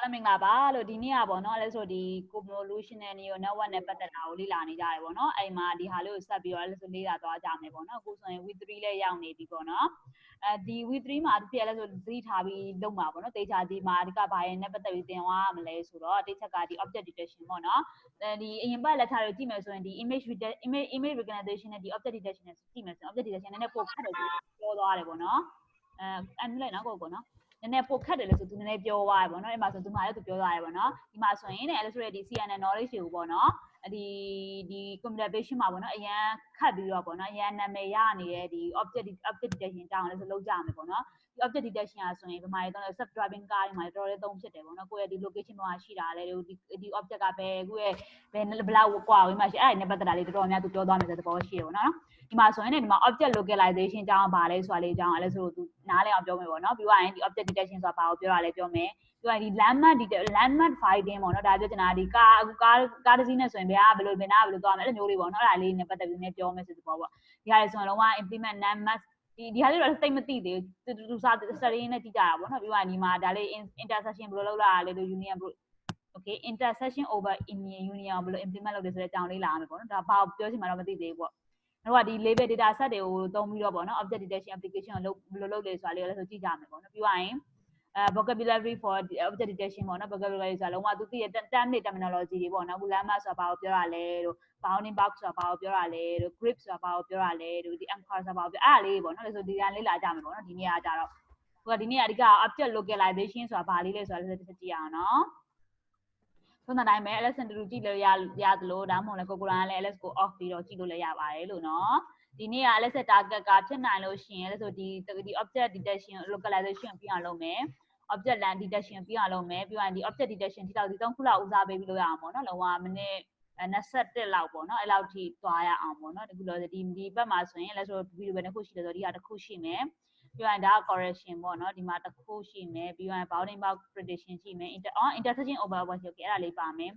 အမင်္ဂလာပါလို့ဒီနေ့ကပေါ့နော်အဲ့ဆိုဒီ convolutional neural network နဲ့ပတ်သက်တာကိုလေ့လာနေကြတယ်ပေါ့နော်အဲ့မှာဒီဟာလေးကိုဆက်ပြီးတော့အဲ့ဆိုလေ့လာသွားကြမယ်ပေါ့နော်အခုဆိုရင် week 3လည်းရောက်နေပြီပေါ့နော်ဒီ week 3မှာတစ်ပြည့်လဲဆိုသတိထားပြီးလုပ်မှာပေါ့နော် data ဒီမှာဒီကဘာရင်နဲ့ပတ်သက်ပြီးသင်သွားရမလဲဆိုတော့တစ်ချက်ကဒီ object detection ပေါ့နော်ဒီအရင်ပတ်လက်ထားတွေကိုကြည့်မယ်ဆိုရင်ဒီ image recognition နဲ့ဒီ object detection နဲ့ကြည့်မယ်ဆိုရင် object detection နည်းနည်းပိုခက်တယ်ဆိုပြောသွားတယ်ပေါ့နော်အဲ့လိုက်နော်ကိုနော်နည်းနည်းပိုခက်တယ်လို့ဆိုသူနည်းနည်းပြောသွားတယ်ပေါ့နော်အဲ့မှာဆိုသူမှလည်းသူပြောသွားတယ်ပေါ့နော်ဒီမှာဆိုရင်လည်းအဲ့ဆိုရဒီ CNN knowledge တွေကိုပေါ့နော်ဒီ computer vision မှာပေါ့နော်အရန်ခတ်ပြီးတော့ပေါ့နော်အရန်နာမည်ရနေတဲ့ဒီ object detection အကြောင်းလည်းဆိုလောက်ကြမယ်ပေါ့နော်ဒီ object detection อ่ะဆိုရင်ဒီမှာတော့ self driving car တွေမှာတော်တော်လေးသုံးဖြစ်တယ်ပေါ့နော်ကိုယ့်ရဲ့ဒီ location မှာရှိတာလေဒီ object ကပဲကိုယ့်ရဲ့ဘယ်ဘလောက်ကွာဝေးမှရှိအဲ့ဒါနဲ့ပတ်သက်တာလေးတော်တော်များသူပြောသွားမယ်ဆိုတဲ့သဘောရှိတယ်ပေါ့နော်ဒီမှာဆိုရင်လည်းဒီမှာ object localization အကြောင်းပါလဲဆိုတာလေးအကြောင်းအဲ့လဲဆိုတော့သူနားလည်အောင်ပြောမယ်ပေါ့နော်ပြီးတော့ရင်ဒီ object detection ဆိုတာဘာကိုပြောတာလဲပြောမယ်ပြီးတော့ဒီ landmark finding ပေါ့နော်ဒါပြောချင်တာဒီကားတစ်စီးနဲ့ဆိုရင်ဘယ်နာဘယ်လိုသွားမယ်အဲ့လိုမျိုးလေးပေါ့နော်အဲ့ဒါလေးနဲ့ပတ်သက်ပြီးနည်းပြောမယ်ဆိုတဲ့ပေါ့ဒီဟာလေးဆိုရင်လုံးဝ implement landmarkဒီဟာလေးတော့သိမသိသေးဘူးသူစာ study နဲ့ကြည့်ကြတာပေါ့နော်ပြီးတော့ဒီမှာဒါလေး intersection ဘယ်လိုလုပ်လာလဲလို့ union okay intersection over union ဘယ်လို implement လုပ်တယ်ဆိုတဲ့အကြောင်းလေးလာမယ်ပေါ့နော်ဒါဘာပြောချင်မှတော့မသိသေးဘူးပေါ့တော့ဒီ label data set တွေကိုသုံးပြီးတော့ပေါ့နော် object detection application ကိုဘယ်လိုလုပ်လဲဆိုတာလေးလည်းဆိုကြည့်ကြမယ်ပေါ့နော်ပြီးတော့ရင်vocabulary for object detection ပေါ့နော် vocabulary ဆိုတာလုံးဝသူသိရ term တွေ terminology တွေပေါ့နော်အခု landmark ဆိုတာဘာကိုပြောတာလဲတို့ bounding box ဆိုတာဘာကိုပြောတာလဲတို့ grip ဆိုတာဘာကိုပြောတာလဲတို့ဒီ anchor ဆိုတာဘာကိုပြောအဲ့ဒါလေးပေါ့နော်ဆိုဒီကလေးလာကြမယ်ပေါ့နော်ဒီနေ့ကကြတော့ဟိုကဒီနေ့ကအဓိက object localization ဆိုတာဘာလေးလဲဆိုတာလည်းတစ်ချက်ကြည့်အောင်နော်ဆိုတဲ့တိုင်းပဲ LS တူကြည့်လို့ရသလိုဒါမှမဟုတ်လည်းကိုကလည်း LS ကို off ပြီးတော့ကြည့်လို့လည်းရပါတယ်လို့နော်ဒီနေ့က LS target ကဖြစ်နိုင်လို့ရှိရင်လည်းဆိုဒီ object detection localization ပြီးအောင်လုပ်မယ် object land detection ပြီးအောင်လုပ်မယ်ပြီးတော့ဒီ object detection ဒီလောက်ဒီ3ခုလောက်ဦးစားပေးပြီးလုပ်ရအောင်ပေါ့နော်လုံးဝမိနစ်21လောက်ပေါ့နော်အဲ့လောက်ထိသွားရအောင်ပေါ့နော်ဒီခုလို့ဒီဘက်မှာဆိုရင်လည်းဆိုဗီဒီယိုပဲတစ်ခုရှိတယ်ဆိုတော့ဒီဟာတစ်ခုရှိမယ်ပြီးရင်ဒါ correction ပေါ့နော်ဒီမှာတစ်ခုရှိမယ်ပြီးရင် bounding box prediction ရှိမယ် intersection over what ရှိတယ်အဲ့ဒါလေးပါမယ်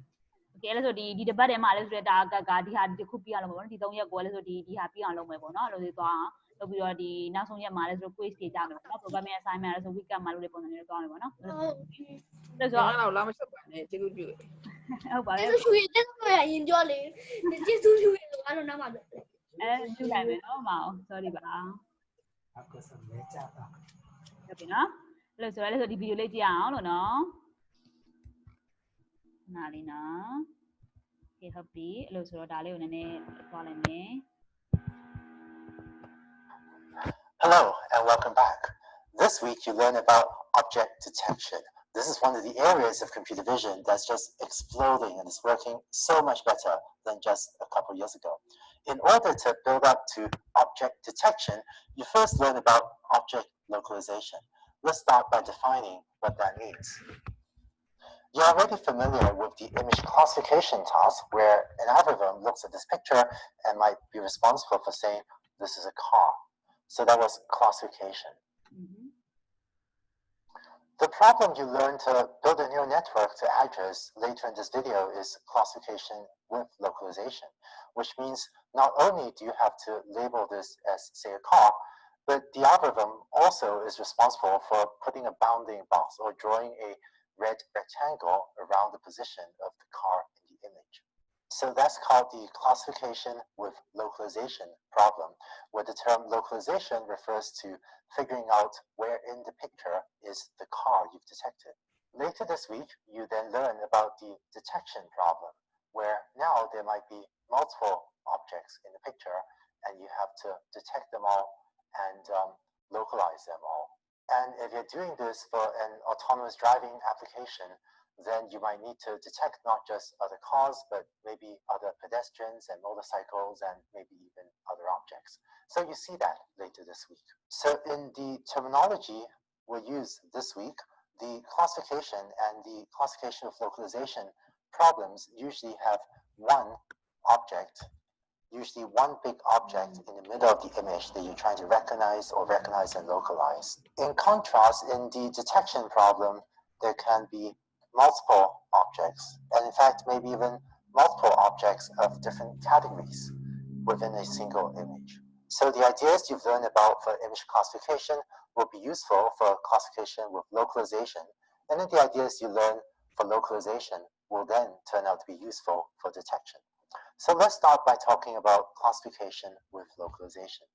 okay အဲ့ဆိုဒီတစ်ပတ်ထဲမှာလည်းဆိုတဲ့တာကဒီဟာဒီခုပြအောင်လုပ်မယ်ပေါ့နော်ဒီ3ရက်ကိုလည်းဆိုဒီဟာပြအောင်လုပ်မယ်ပေါ့နော်အဲ့လိုလေးသွားအောင်လုပ်ပြီးတော့ဒီနောက်ဆုံးရက်မှာလည်းဆို quiz တွေကြမယ်ပေါ့နော် programming assignment လည်းဆို weekend မှာလုပ်တဲ့ပုံစံမျိုးသွားမယ်ပေါ့နော်အဲ့ဆိုတော့လာမချက်ပါနဲ့ကျေးဇူးပြုဟုတ်ပါလေကျေးဇူးရှင်အရင်ပြောလေကျေးဇူးရှင်လို့အဲ့လိုနားမှာပြောပြုလိုက်မယ်နော်မအောင် sorry ပါအခုဆိုလဲကြပါဟုတ်ပြီနော်အဲ့လိုဆိုရဲဆိုဒီဗီဒီယိုလေးကြည့်အောင်လို့နော်နားလေးနော်ကဲဟုတ်ပြီအဲ့လိုဆိုတော့ဒါလေးကိုနည်းနည်းသွားလိုက်မယ် Hello and welcome back. This week you learn about object detection. This is one of the areas of computer vision that's just exploding and is working so much better than just a couple years ago. In order to build up to object detection, you first learn about object localization. Let's start by defining what that means. You're already familiar with the image classification task where an algorithm looks at this picture and might be responsible for saying this is a car. So that was classification. The problem you learn to build a neural network to address later in this video is classification with localization, which means not only do you have to label this as, say, a car, but the algorithm also is responsible for putting a bounding box or drawing a red rectangle around the position of the car in the image. So that's called the classification with localization problem, where the term localization refers to figuring out where in the picture is the car you've detected. Later this week, you then learn about the detection problem, where now there might be multiple objects in the picture, and you have to detect them all and localize them all. And if you're doing this for an autonomous driving application, then you might need to detect not just other cars, but maybe other pedestrians and motorcycles and maybe even other objects. So you see that later this week. So in the terminology we'll use this week, the classification and the classification of localization problems usually have one object, usually one big object in the middle of the image that you're trying to recognize and localize. In contrast, in the detection problem, there can be multiple objects, and in fact, maybe even multiple objects of different categories within a single image. So the ideas you've learned about for image classification will be useful for classification with localization, and then the ideas you learn for localization will then turn out to be useful for detection. So let's start by talking about classification with localization.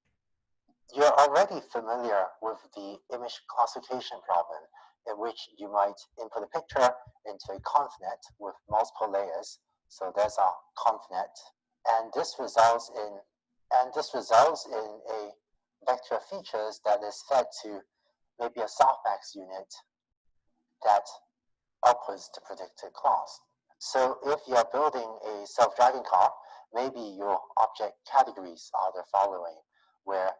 You're already familiar with the image classification problem, in which you might input a picture into a convnet with multiple layers. So there's our convnet, and this results in a vector of features that is fed to maybe a softmax unit that outputs the predicted class. So if you're building a self-driving car, maybe your object categories are the following, where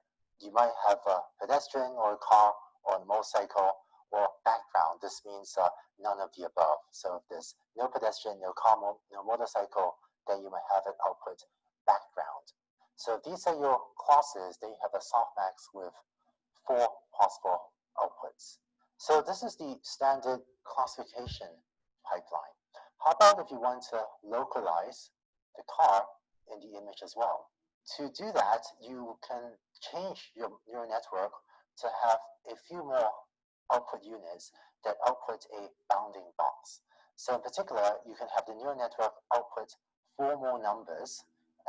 you might have a pedestrian or a car or a motorcycle or background. This means none of the above. So if there's no pedestrian, no car, no motorcycle, then you might have an output background. So if these are your classes, then you have a softmax with 4 possible outputs. So this is the standard classification pipeline. How about if you want to localize the car in the image as well? To do that, you can change your neural network to have a few more output units that output a bounding box. So in particular, you can have the neural network output 4 more numbers,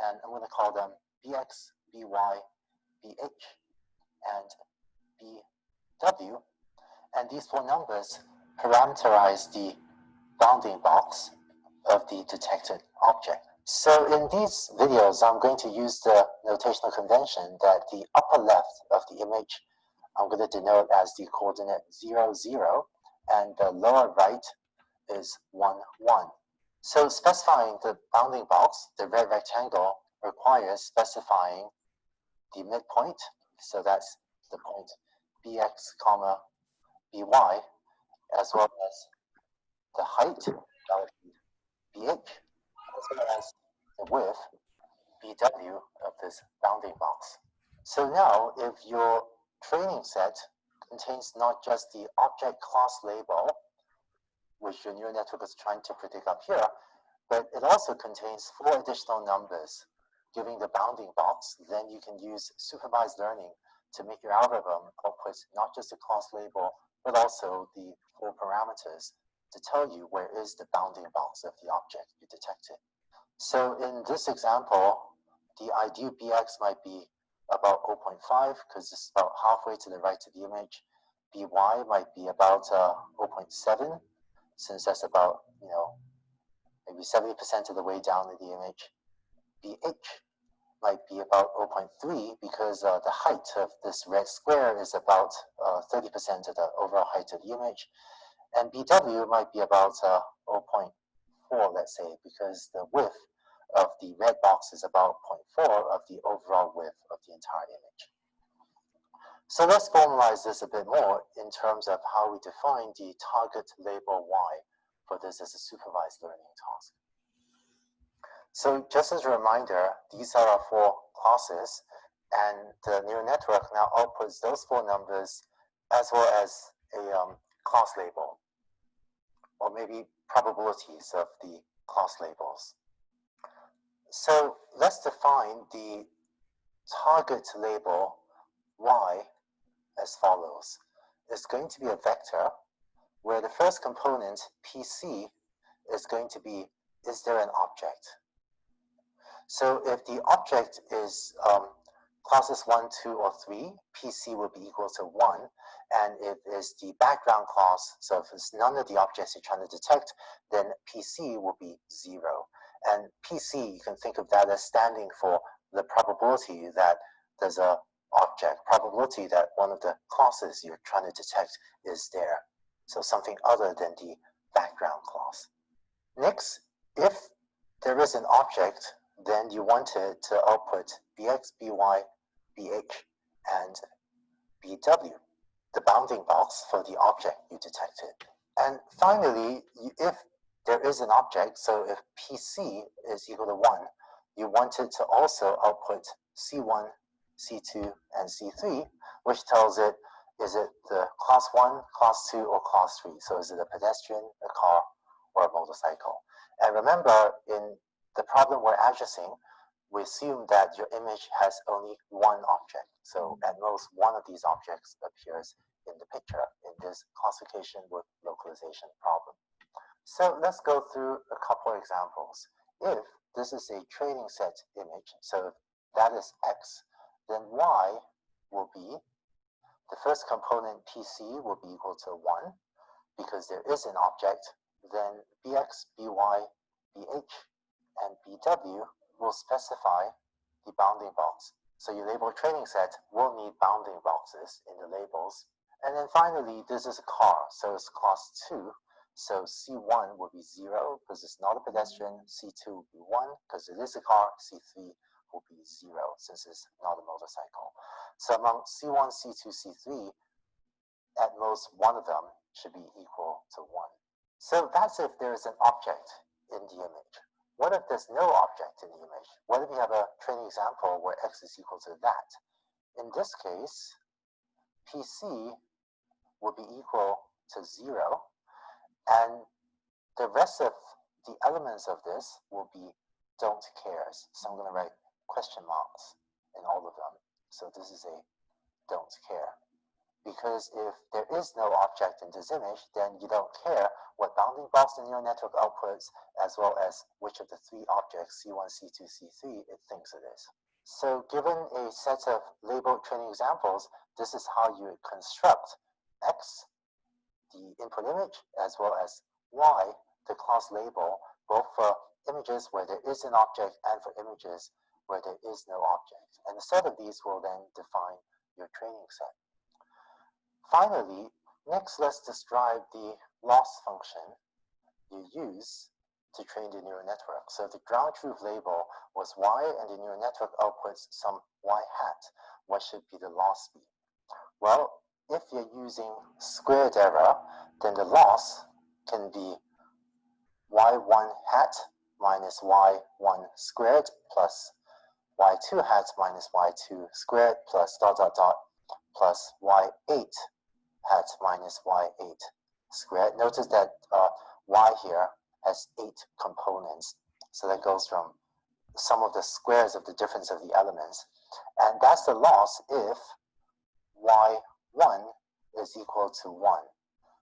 and I'm going to call them bx, by, bh, and bw. And these 4 numbers parameterize the bounding box of the detected object. So in these videos, I'm going to use the notational convention that the upper left of the image I'm going to denote as the coordinate 0, 0, and the lower right is 1, 1. So specifying the bounding box, the red rectangle, requires specifying the midpoint. So that's the point bx, comma, by, as well as the height, that would be bh, as well as the width, bw, of this bounding box. So now, if your training set contains not just the object class label, which your neural network is trying to predict up here, but it also contains 4 additional numbers giving the bounding box, then you can use supervised learning to make your algorithm output not just the class label, but also the 4 parameters to tell you where is the bounding box of the object you detected. So in this example, the ideal bx might be about 0.5 because it's about halfway to the right of the image. By might be about 0.7, since that's about, maybe 70% of the way down in the image. Bh might be about 0.3 because the height of this red square is about 30% of the overall height of the image. And bw might be about 0.4, let's say, because the width of the red box is about 0.4 of the overall width of the entire image. So let's formalize this a bit more in terms of how we define the target label y for this as a supervised learning task. So just as a reminder, these are our 4 classes, and the neural network now outputs those 4 numbers as well as a class label, or maybe probabilities of the class labels. So let's define the target label y as follows. It's going to be a vector where the first component, PC, is going to be, is there an object? So if the object is classes 1, 2, or 3, PC will be equal to 1. And if it's the background class, so if it's none of the objects you're trying to detect, then PC will be 0. And PC, you can think of that as standing for the probability that there's a object, probability that one of the classes you're trying to detect is there. So something other than the background class. Next, if there is an object, then you want it to output bx, by, bh, and bw, the bounding box for the object you detected. And finally, if there is an object, so if PC is equal to 1, you want it to also output C1, C2, and C3, which tells it, is it the class 1, class 2, or class 3? So is it a pedestrian, a car, or a motorcycle? And remember, in the problem we're addressing, we assume that your image has only 1 object. So at most, one of these objects appears in the picture in this classification with localization problem. So let's go through a couple examples. If this is a training set image, so if that is x, then y will be, the first component PC will be equal to 1, because there is an object. Then bx, by, bh, and bw will specify the bounding box. So your label training set will need bounding boxes in the labels. And then finally, this is a car, so it's class 2. So C1 will be 0 because it's not a pedestrian, C2 will be 1 because it is a car, C3 will be 0 since it's not a motorcycle. So among C1, C2, C3, at most one of them should be equal to 1. So that's if there is an object in the image. What if there's no object in the image? What if we have a training example where x is equal to that? In this case, PC will be equal to 0, and the rest of the elements of this will be don't cares. So I'm going to write question marks in all of them. So this is a don't care. Because if there is no object in this image, then you don't care what bounding box the neural network outputs, as well as which of the 3 objects, C1, C2, C3, it thinks it is. So given a set of labeled training examples, this is how you construct X, the input image, as well as Y, the class label, both for images where there is an object and for images where there is no object. And the set of these will then define your training set. Finally, next let's describe the loss function you use to train the neural network. So the ground truth label was y, and the neural network outputs some y hat. What should be the loss be? Well, if you're using squared error, then the loss can be y1 hat minus y1 squared plus y2 hat minus y2 squared plus dot dot dot plus y8 hat minus y8 squared. Notice that y here has 8 components. So that goes from sum of the squares of the difference of the elements. And that's the loss if y1 is equal to 1.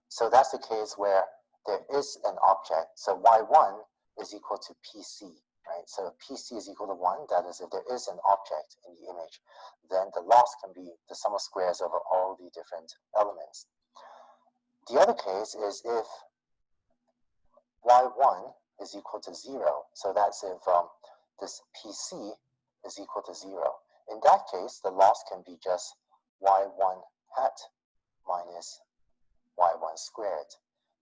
So that's the case where there is an object. So y1 is equal to PC, right? So if PC is equal to 1, that is if there is an object in the image, then the loss can be the sum of squares over all the different elements. The other case is if y1 is equal to 0. So that's if this PC is equal to 0. In that case, the loss can be just y1 hat minus y1 squared.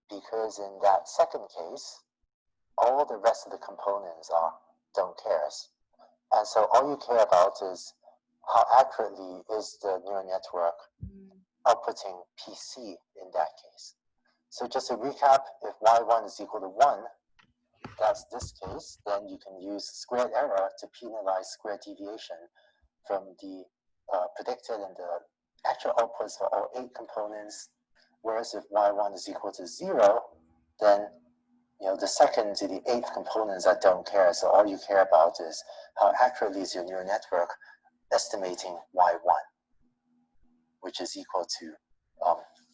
Because in that second case, all the rest of the components are don't cares. And so all you care about is how accurately is the neural network outputting PC in that case. So just to recap, if y1 is equal to 1, that's this case, then you can use squared error to penalize square deviation from the predicted and the actual outputs for all 8 components. Whereas if y1 is equal to 0, then the second to the 8th components I don't care. So all you care about is how accurately is your neural network estimating y1, which is equal to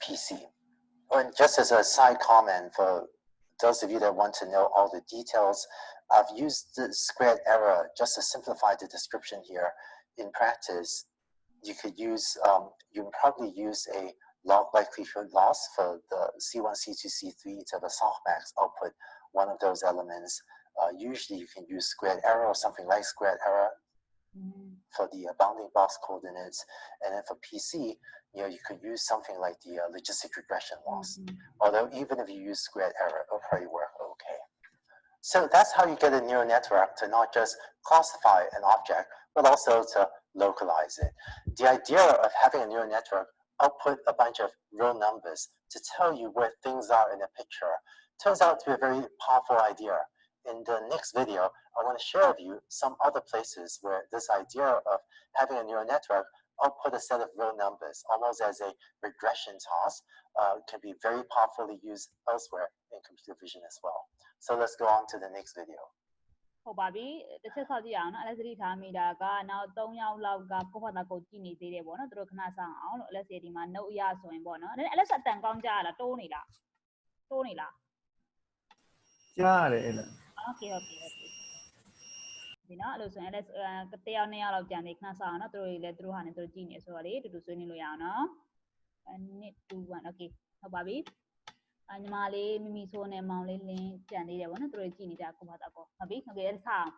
PC. And just as a side comment for those of you that want to know all the details, I've used the squared error just to simplify the description here. In practice, you could use, you can probably use a log likelihood loss for the C1, C2, C3 to have a softmax output one of those elements. Usually you can use squared error or something like squared error for the bounding box coordinates. And then for PC, you could use something like the logistic regression loss. Although even if you use squared error, it'll probably work okay. So that's how you get a neural network to not just classify an object, but also to localize it. The idea of having a neural network output a bunch of real numbers to tell you where things are in a picture turns out to be a very powerful idea. In the next video, I want to share with you some other places where this idea of having a neural network output a set of real numbers, almost as a regression task, can be very powerfully used elsewhere in computer vision as well. So let's go on to the next video. ဟုတ်ပါပြီတစ်ချက်ဆောက်ကြည့်အောင်နော် LS ထားမိတာကနောက်3ယောက်လောက်ကကိုယ့်ဘာသာကိုကြည့်နေသေးတယ်ပေါ့နော်သူတို့ခဏဆောင်အောင်လို့ LS ဒီမှာ note အရဆိုရင်ပေါ့နော်ဒါနဲ့ LS အတန်ကောင်းကြရလားတိုးနေလား ကြားရတယ်အဲ့လား Okayဒီနော်အဲ့လိုဆိုရင်လည်းတယောက်နှစ်ယောက်လောက်ကြံနေခဏဆောင်အောင်နော်သူတို့တွေလည်းသူတို့ဟာနဲ့သူတို့ကြည့်နေဆိုတော့လေတူတူဆွေးနွေးလို့ရအောင်နော်1 2 1 Okay ဟုတ်ပါပြီညီမလေးမိမိဆိုးနဲ့မောင်လေးလင်းကြံသေးတယ်ဗောနော်သူတို့ကြည့်နေကြခုမှတော့ဟုတ်ပြီ Okay အဲ့ဒါဆောင်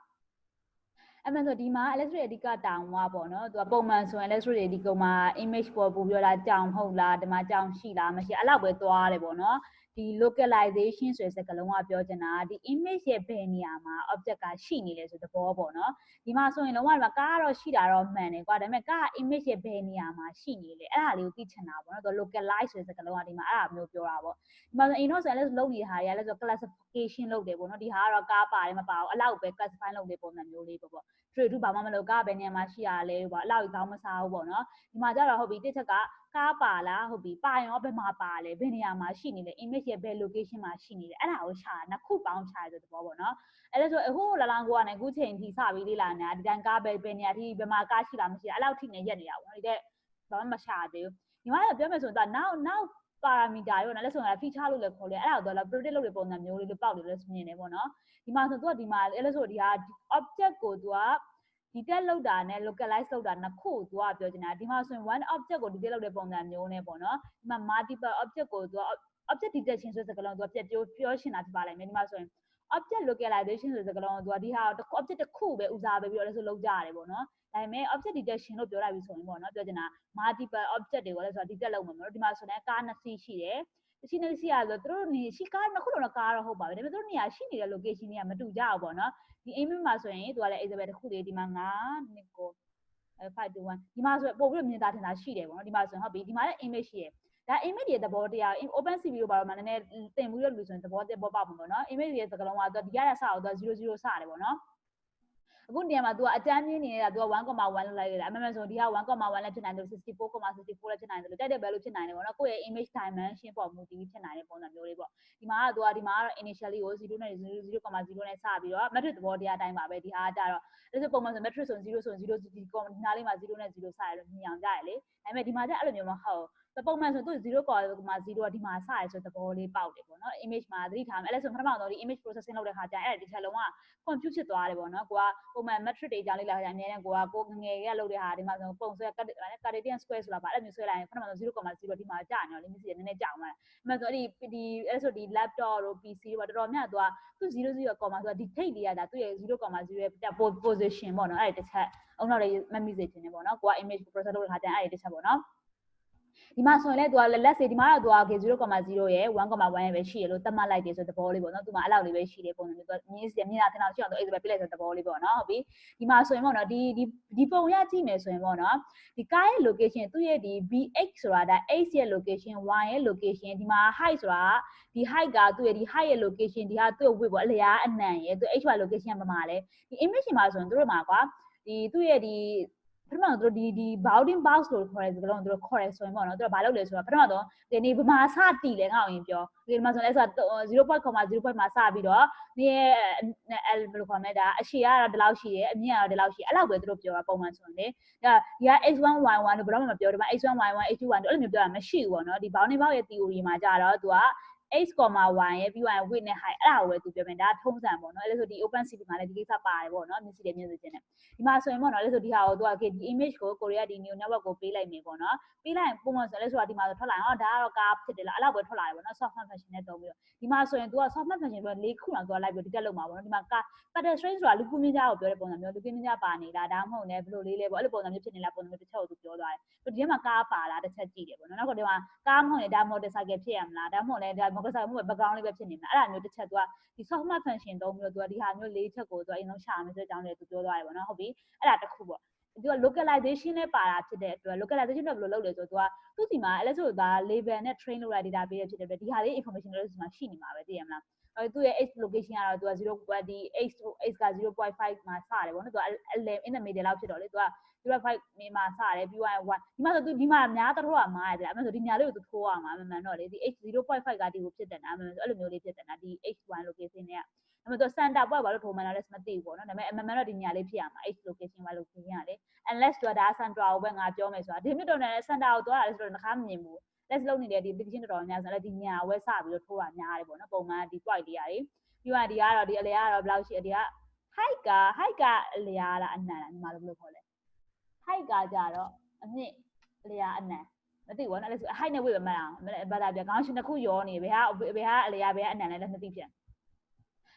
အဲ့မဲ့ဆိုဒီမှာ electric အဓိကတောင်ွားပေါ့နော်သူကပုံမှန်ဆိုရင် electric ဒီကောင်မှာ image ပေါ်ပို့ပြောတာကြောင်ဟုတ်လားဒီမှာကြောင်ရှိလားမရှိအဲ့လောက်ပဲသွားတယ်ပေါ့နော်ဒီ localization ဆိုတဲ့စကားလုံးကပြောချင်တာဒီ image ရဲ့ဘယ်နေရာမှာ object ကရှိနေလဲဆိုတဲ့သဘောပေါ့နော်ဒီမှာဆိုရင်လုံးဝကားကတော့ရှိတာတော့မှန်တယ်ကွာဒါပေမဲ့ကား image ရဲ့ဘယ်နေရာမှာရှိနေလဲအဲ့ဒါလေးကိုသိချင်တာပေါ့နော်သူ localize ဆိုတဲ့စကားလုံးကဒီမှာအဲ့ဒါမျိုးပြောတာပေါ့ဒီမှာဆိုရင်တော့ဆိုရင်လည်းလုပ်နေတာတွေကလည်းဆို classification လုပ်တယ်ပေါ့နော်ဒီဟာကတော့ကားပါတယ်မပါဘူးအဲ့လောက်ပဲ classify လုပ်တဲ့ပုံစံမျိုးလေးပေါ့ထူဘာမှမလုပ်ကားပဲနေရာမှာရှိရလဲပေါ့အလောက်ကြီးကောင်းမစားဘူးပေါ့နော်ဒီမှာကျတော့ဟုတ်ပြီတစ်ချက်ကကားပါလားဟုတ်ပြီပါရင်ရောဘယ်မှာပါလဲဘယ်နေရာမှာရှိနေလဲ image ရဲ့ဘယ် location မှာရှိနေလဲအဲ့ဒါကိုရှာနှစ်ခုပေါင်းရှာရတဲ့သဘောပေါ့နော်အဲ့ဒါဆိုဟိုလလောင်ကိုကနေအခုချိန်ထိစပြီးလေးလာနေတာဒီတိုင်းကားပဲနေရာထိဘယ်မှာကားရှိလားမရှိလားအဲ့လောက်ထိနေရက်နေတာပေါ့ဒီတဲ့ဘာမှမရှာသေးဘူးဒီမှာပြောမယ်ဆိုတော့နောက်parameter ရောနော်လက်ဆောင်က feature လို့လည်းခေါ်လဲအဲ့ဒါတော့ predict လုပ်တဲ့ပုံစံမျိုးလေးလို့ပေါက်တယ်လို့မြင်နေပေါ့နော်ဒီမှာဆိုသူကဒီမှာအဲ့လိုဆိုဒီဟာ object ကိုသူက detail လောက်တာနဲ့ localize လောက်တာနှစ်ခုသူကပြောချင်တာဒီမှာဆိုရင် one object ကို detail လောက်တဲ့ပုံစံမျိုးနဲ့ပေါ့နော်ဒီမှာ multiple object ကိုသူက object detection ဆိုတဲ့စကားလုံးသူကပြောရှင်းတာဖြစ်ပါလိမ့်မယ်ဒီမှာဆိုရင် object localization ဆိုတဲ့စကားလုံးသူကဒီဟာ object တစ်ခုပဲဦးစားပေးပြီးတော့လည်းဆိုလောက်ကြရတယ်ပေါ့နော်ဒါပေမဲ့ object detection လို့ပြောလိုက်ပြီဆိုရင်ပေါ့နော်ပြောချင်တာ multiple object တွေကိုလည်းဆိုတော့ detail လောက်မှာပေါ့နော်ဒီမှာဆိုရင်ကားနှစ်စီးရှိတယ်ရှိနေရှိရဆိုသူတို့နေရှိကားနှစ်ခုလုံးကားတော့ဟုတ်ပါပဲဒါပေမဲ့သူတို့နေရာရှိနေတဲ့ location တွေကမတူကြဘူးပေါ့နော်ဒီ image မှာဆိုရင်သူကလည်း example တစ်ခုလေးဒီမှာ9 2 5 2 1ဒီမှာဆိုရင်ပို့ပြီးမြင်သာထင်သာရှိတယ်ပေါ့နော်ဒီမှာဆိုရင်ဟုတ်ပြီဒီမှာလည်း image ရှိတယ်ဒါ image ရဲ့သဘောတရား open cv လို့ပါတော့မှနည်းနည်းတင်ပြီးတော့လူဆိုရင်သဘောပေါက်မှာပေါ့နော် image ရဲ့စကားလုံးကသူဒီရတဲ့စအောင်သူ00စတယ်ပေါ့နော်အခုနေရာမှာသူကအတန်းမြင့်နေတာသူက 1.1 လောက်လိုက်ရတယ်အမှန်မှန်ဆိုဒီက 1.1 လည်းဖြစ်နိုင်တယ်64.64လည်းဖြစ်နိုင်တယ်လို့တိုက်တဲ့ဘယ်လိုဖြစ်နိုင်လဲပေါ့နော်ကိုယ့်ရဲ့ image dimension ပေါ်မူတည်ပြီးဖြစ်နိုင်တဲ့ပုံစံမျိုးလေးပေါ့ဒီမှာကသူကဒီမှာကတော့ initially ကို0နဲ့0.0နဲ့စပြီးတော့ matrix သဘောတရားအတိုင်းပါပဲဒီဟာကကြတော့အဲ့လိုပုံမှန်ဆို matrix ဆို0ဆို0ဒီနားလေးမှာ0နဲ့0စရလို့မြင်အောင်ကြရလေဒါပေမဲ့ဒီမှာကျအဲ့လိုမျိုးမဟုတ်ပုံမှန်ဆိုသူ0.0ကဒီမှာစရဆိုသဘောလေးပေါက်တယ်ပေါ့နော် image မှာသတိထားမယ်အဲ့ဒါဆိုပထမဆုံးဒီ image processing လုပ်တဲ့ခါကျရင်အဲ့ဒီတစ်ချက်လုံးက confuse ဖြစ်သွားတယ်ပေါ့နော်ကိုကပုံမှန် matrix တွေအကြောင်းလေးလာကြအများနဲ့ကိုငယ်ကလုပ်တဲ့ဟာဒီမှာဆိုပုံဆွဲ Cartesian square ဆိုတာပါအဲ့မျိုးဆွဲလိုက်ရင်ပထမဆုံး 0.0ဒီမှာကြာနေတော့ limit နည်းနည်းကြာအောင်အမှန်ဆိုအဲ့အဲ့ဆိုဒီ laptop တို့ PC တို့တော်တော်များသူကသူ0 0 ဆိုဒီ ထိတ်လေးရတာသူရဲ့ 0.0 ရဲ့ position ပေါ့နော်အဲ့ဒီတစ်ချက်အုံနောက်လေးမှတ်မိစေချင်တယ်ပေါ့နော်ကိုက image process လုပ်တဲ့ခါကျရင်အဲ့ဒီတစ်ချက်ပေါ့နော်ဒီမှာဆိုရင်လည်းသူက let's say ဒီမှာတော့သူက okay 0.0 ရဲ့ 1.1 ရဲ့ပဲရှိရလို့သတ်မှတ်လိုက်တယ်ဆိုတဲ့သဘောလေးပေါ့နော်သူမှာအဲ့လောက်လေးပဲရှိတယ်ပုံစံမျိုးသူမြင်တာထင်အောင်ရှိအောင်သူအဲ့ဒါပဲပြလိုက်တဲ့သဘောလေးပေါ့နော်ဟုတ်ပြီဒီမှာဆိုရင်ပေါ့နော်ဒီပုံရကြည့်မယ်ဆိုရင်ပေါ့နော်ဒီကားရဲ့ location သူ့ရဲ့ဒီ bx ဆိုတာဒါ x ရဲ့ location y ရဲ့ location ဒီမှာ height ဆိုတာဒီ height ကသူ့ရဲ့ဒီ height ရဲ့ location ဒီဟာသူ့ရဲ့ width ပေါ့အလျားအနံရဲ့သူ hy location ကဘာမှလဲဒီ image မှာဆိုရင်တို့မှာကွာဒီသူ့ရဲ့ဒီပထမဆုံးဒီ bounding box လို့ခေါ်တဲ့စကားလုံးတို့ခေါ်ရဲဆိုရင်ပေါ့နော်တို့ဘာလုပ်လဲဆိုတော့ပထမဆုံးဒီနေဗမာစတီလဲငါ့အောင်ပြောဒီမှာဆိုလဲဆိုတော့0.0 မှာစပြီးတော့ဒီရဲ့ဘယ်လိုခေါ်မလဲဒါအရှည်ကတော့ဒီလောက်ရှိတယ်အမြင့်ကတော့ဒီလောက်ရှိအဲ့လောက်ပဲတို့ပြောတာပုံမှန်ဆိုရင်လေဒါဒီက x1 y1 လို့ဘယ်တော့မှမပြောဒီမှာ x1 y1 x2 y2 အဲ့လိုမျိုးပြောတာမရှိဘူးပေါ့နော်ဒီ bounding box ရဲ့ theory မှာကြတော့သူကx, y ရဲ့ပြီးရင် width နဲ့ height အဲ့ဒါကိုပဲသူပြောမယ်ဒါထုံးစံပေါ့နော်အဲ့လိုဆိုဒီ open cv မှာလည်းဒီကိစ္စပါတယ်ပေါ့နော်မြင်စီတယ်မြင်စီခြင်းနဲ့ဒီမှာဆိုရင်ပေါ့နော်အဲ့လိုဆိုဒီဟာကိုသူကဒီ image ကိုကိုရီးယားဒီ new network ကိုပေးလိုက်မယ်ပေါ့နော်ပေးလိုက်ရင်ပုံမှန်ဆိုလဲဆိုတာဒီမှာဆိုထွက်လာရင်ဒါကတော့ကားဖြစ်တယ်လားအဲ့လောက်ပဲထွက်လာတယ်ပေါ့နော် software function နဲ့တုံးပြီးတော့ဒီမှာဆိုရင်သူက software function ပြီးတော့၄ခုလောက်သူကလိုက်ပြီး detail လုပ်မှာပေါ့နော်ဒီမှာကား pedestrian ဆိုတာလူကူးမြင့်ကြားကိုပြောတဲ့ပုံစံမျိုးလူကူးမြင့်ကြားပါနေလားဒါမှမဟုတ်လည်းဘယ်လိုလေးလဲပေါ့အဲ့လိုပုံစံမျိုးဖြစ်နေလားပုံစံမျိုးတစ်ချက်ကိုသူပြောသွားတယ်ဒီထဲမှာကားပါလားတစ်ချက်ကြည့်တယ်ပေါ့နော်နောက်ဒီမှာကားမဟုတ်ရင်ဒါ motorcycle ဖြစ်ရမလားဒါမှမဟုတ်လည်းဒါ motorcycle မဟုတ် background လေးပဲဖြစ်နေမလားအဲ့ဒါမျိုးတစ်ချက်သူကဒီ software function တုံးပြီးတော့သူကဒီဟာမျိုး၄ချက်ကိုသူအရင်ဆုံးရှာမယ်ဆိုတဲ့အကြောင်းလေးသူပြောသွားတယ်ပေါ့နော်ဟုတ်ပြီအဲ့ဒါတစ်ခုပေါ့သူက localization နဲ့ပါတာဖြစ်တဲ့အတွက် localization တော့ဘယ်လိုလုပ်လဲဆိုတော့သူကသူ့စီမှာအဲ့လိုဆိုတာ label နဲ့ train လုပ်လိုက် data ပေးရဖြစ်တဲ့အတွက်ဒီဟာလေး information လို့ဒီမှာရှိနေမှာပဲသိရမလားသူ့ရဲ့ h location ကတော့သူက0.ဒီ h က 0.5 မှာစတယ်ပေါ့နော်သူက in the middle လောက်ဖြစ်တော့လေသူက0.5မှာစတယ်ပြီးတော့1ဒီမှာဆိုသူဒီမှာများတော့ကမားရတယ်အဲ့ဒါဆိုဒီညာလေးကိုသူထိုးရမှာမှန်တော့လေဒီ h 0.5ကဒီကိုဖြစ်တယ်နာမှန်ဆိုအဲ့လိုမျိုးလေးဖြစ်တယ်နာဒီ h1 location နဲ့ဒါပေမဲ့သူ center point ဘာလို့ထိုးမှန်းလဲမသိဘူးပေါ့နော်ဒါပေမဲ့အမှန်တော့ဒီညာလေးဖြစ်ရမှာ h location ဘာလို့ဖြစ်ရလဲ unless သူကဒါ center ကိုပဲငါပြောမယ်ဆိုတာဒီမြစ်တော့နဲ့ center ကိုသွားတာလဲဆိုတော့တစ်ခါမမြင်ဘူး let's လုပ်နေတဲ့ဒီ application တော်တော်များဆိုတော့ဒီညာဝဲစပြီးတော့ထိုးတာများတယ်ပေါ့နော်ပုံမှန်ဒီ point တွေရတယ် ပြီးတော့ဒီကတော့ဒီအလေကတော့ဘယ်လောက်ရှိဒီက height ကအလေလားအနံလားညီမတို့ဘယ်လိုခေါ်လဲ height ကကြတော့အမြင့်အလေအနံမသိဘူးနော်အဲ့ဒါဆို height နဲ့ width ပဲမှတ်အောင်ဘာသာပြခေါင်းရှင်တစ်ခုရောနေဘယ်ကအလေဘယ်ကအနံလဲလည်းမသိပြန်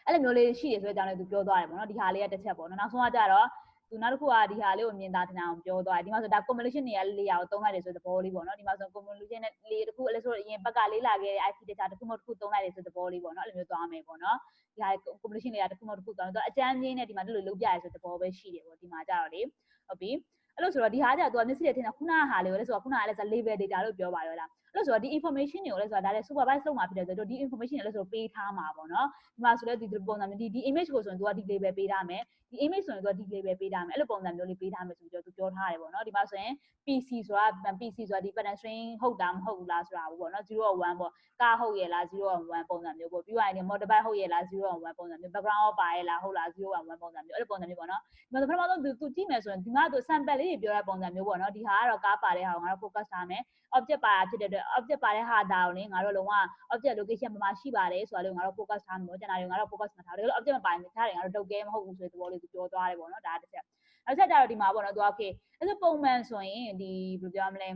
အဲ့လိုမျိုးလေးရှိတယ်ဆိုတဲ့အကြောင်းလေးသူပြောသွားတယ်ပေါ့နော်ဒီဟာလေးကတစ်ချက်ပေါ့နော်နောက်ဆုံးကကြတော့သူနောက်တစ်ခုကဒီဟာလေးကိုမြင်သာထင်အောင်ပြောသွားတယ်ဒီမှာဆိုဒါ convolution တွေကလေယာကိုသုံးလိုက်တယ်ဆိုတဲ့သဘောလေးပေါ့နော်ဒီမှာဆို convolution နဲ့လေတစ်ခုအဲ့လိုဆိုအရင်ဘက်ကလေးလာခဲ့တဲ့ IC data တစ်ခုမှတစ်ခုသုံးလိုက်တယ်ဆိုတဲ့သဘောလေးပေါ့နော်အဲ့လိုမျိုးသွားမယ်ပေါ့နော်ဒီဟာ convolution တွေကတစ်ခုမှတစ်ခုသွားမယ်သူအကျမ်းချင်းနဲ့ဒီမှာဒီလိုလုပ်ပြရဲဆိုတဲ့သဘောပဲရှိတယ်ပေါ့ဒီမှာကြတော့လေဟုတ်ပြီအဲ့လိုဆိုတော့ဒီဟာကြတော့သူကမျက်စိနဲ့ထင်တာခုနကဟာလေးကိုလဲဆိုတော့ခုနကလည်းဆို label data လို့ပြောပါရောလားအဲ့လိုဆိုတော့ဒီ information တွေကိုလဲဆိုတော့ဒါလည်း supervise လုပ်မှာဖြစ်တယ်ဆိုတော့ဒီ information တွေလဲဆိုတော့ပေးထားမှာပေါ့နော်ဒီမှာဆိုလဲဒီပုံစံမျိုးဒီ image ကိုဆိုရင်သူကဒီ label ပေးထားမယ်ဒီ image ဆိုရင်သူကဒီ label ပေးထားမယ်အဲ့လိုပုံစံမျိုးလေးပေးထားမယ်ဆိုပြီးတော့သူပြောထားတယ်ပေါ့နော်ဒီမှာဆိုရင် PC ဆိုတာဒီ pattern string ဟုတ်တာမဟုတ်ဘူးလားဆိုတာပေါ့နော်0 or 1ပေါ့ကဟုတ်ရဲ့လား0 or 1ပုံစံမျိုးပေါ့ပြီးရင် multiply ဟုတ်ရဲ့လား0 or 1ပုံစံမျိုး background ရောပါရဲ့လားဟုတ်လား0 or 1ပုံစံမျိုးအဲ့လိုပုံစံမျိုးပေါ့နော်ဒီမှာပထမဆုံးသူကြည့်မယ်ဆိုရင်ဒီမှာသူ sample လေးတွေပြောတဲ့ပုံစံမျိုးပေါ့နော်ဒီဟာကတော့ကားပါတဲ့ဟာကိုငါတို့ focus ထားမယ် object ပါတာဖြစ်တဲ့အတွက် object ပါတဲ့ဟာဒါကိုလေငါတို့လုံးဝ object location မှာရှိပါတယ်ဆိုတာလေးကိုငါတို့ focus ထားမှာပေါ့ကျန်တာတွေငါတို့ focus မထားဘူးဒါလို့ object မပါရင်ထားတယ်ငါတို့တုတ်ကဲမဟုတ်ဘူးဆိုတဲ့သဘောလေးသူပြောသွားတယ်ပေါ့နော်ဒါတစ်ချက်နောက်ချက်ကြတော့ဒီမှာပေါ့နော်သူက okay အဲ့ဒါပုံမှန်ဆိုရင်ဒီဘယ်လိုပြောမလဲ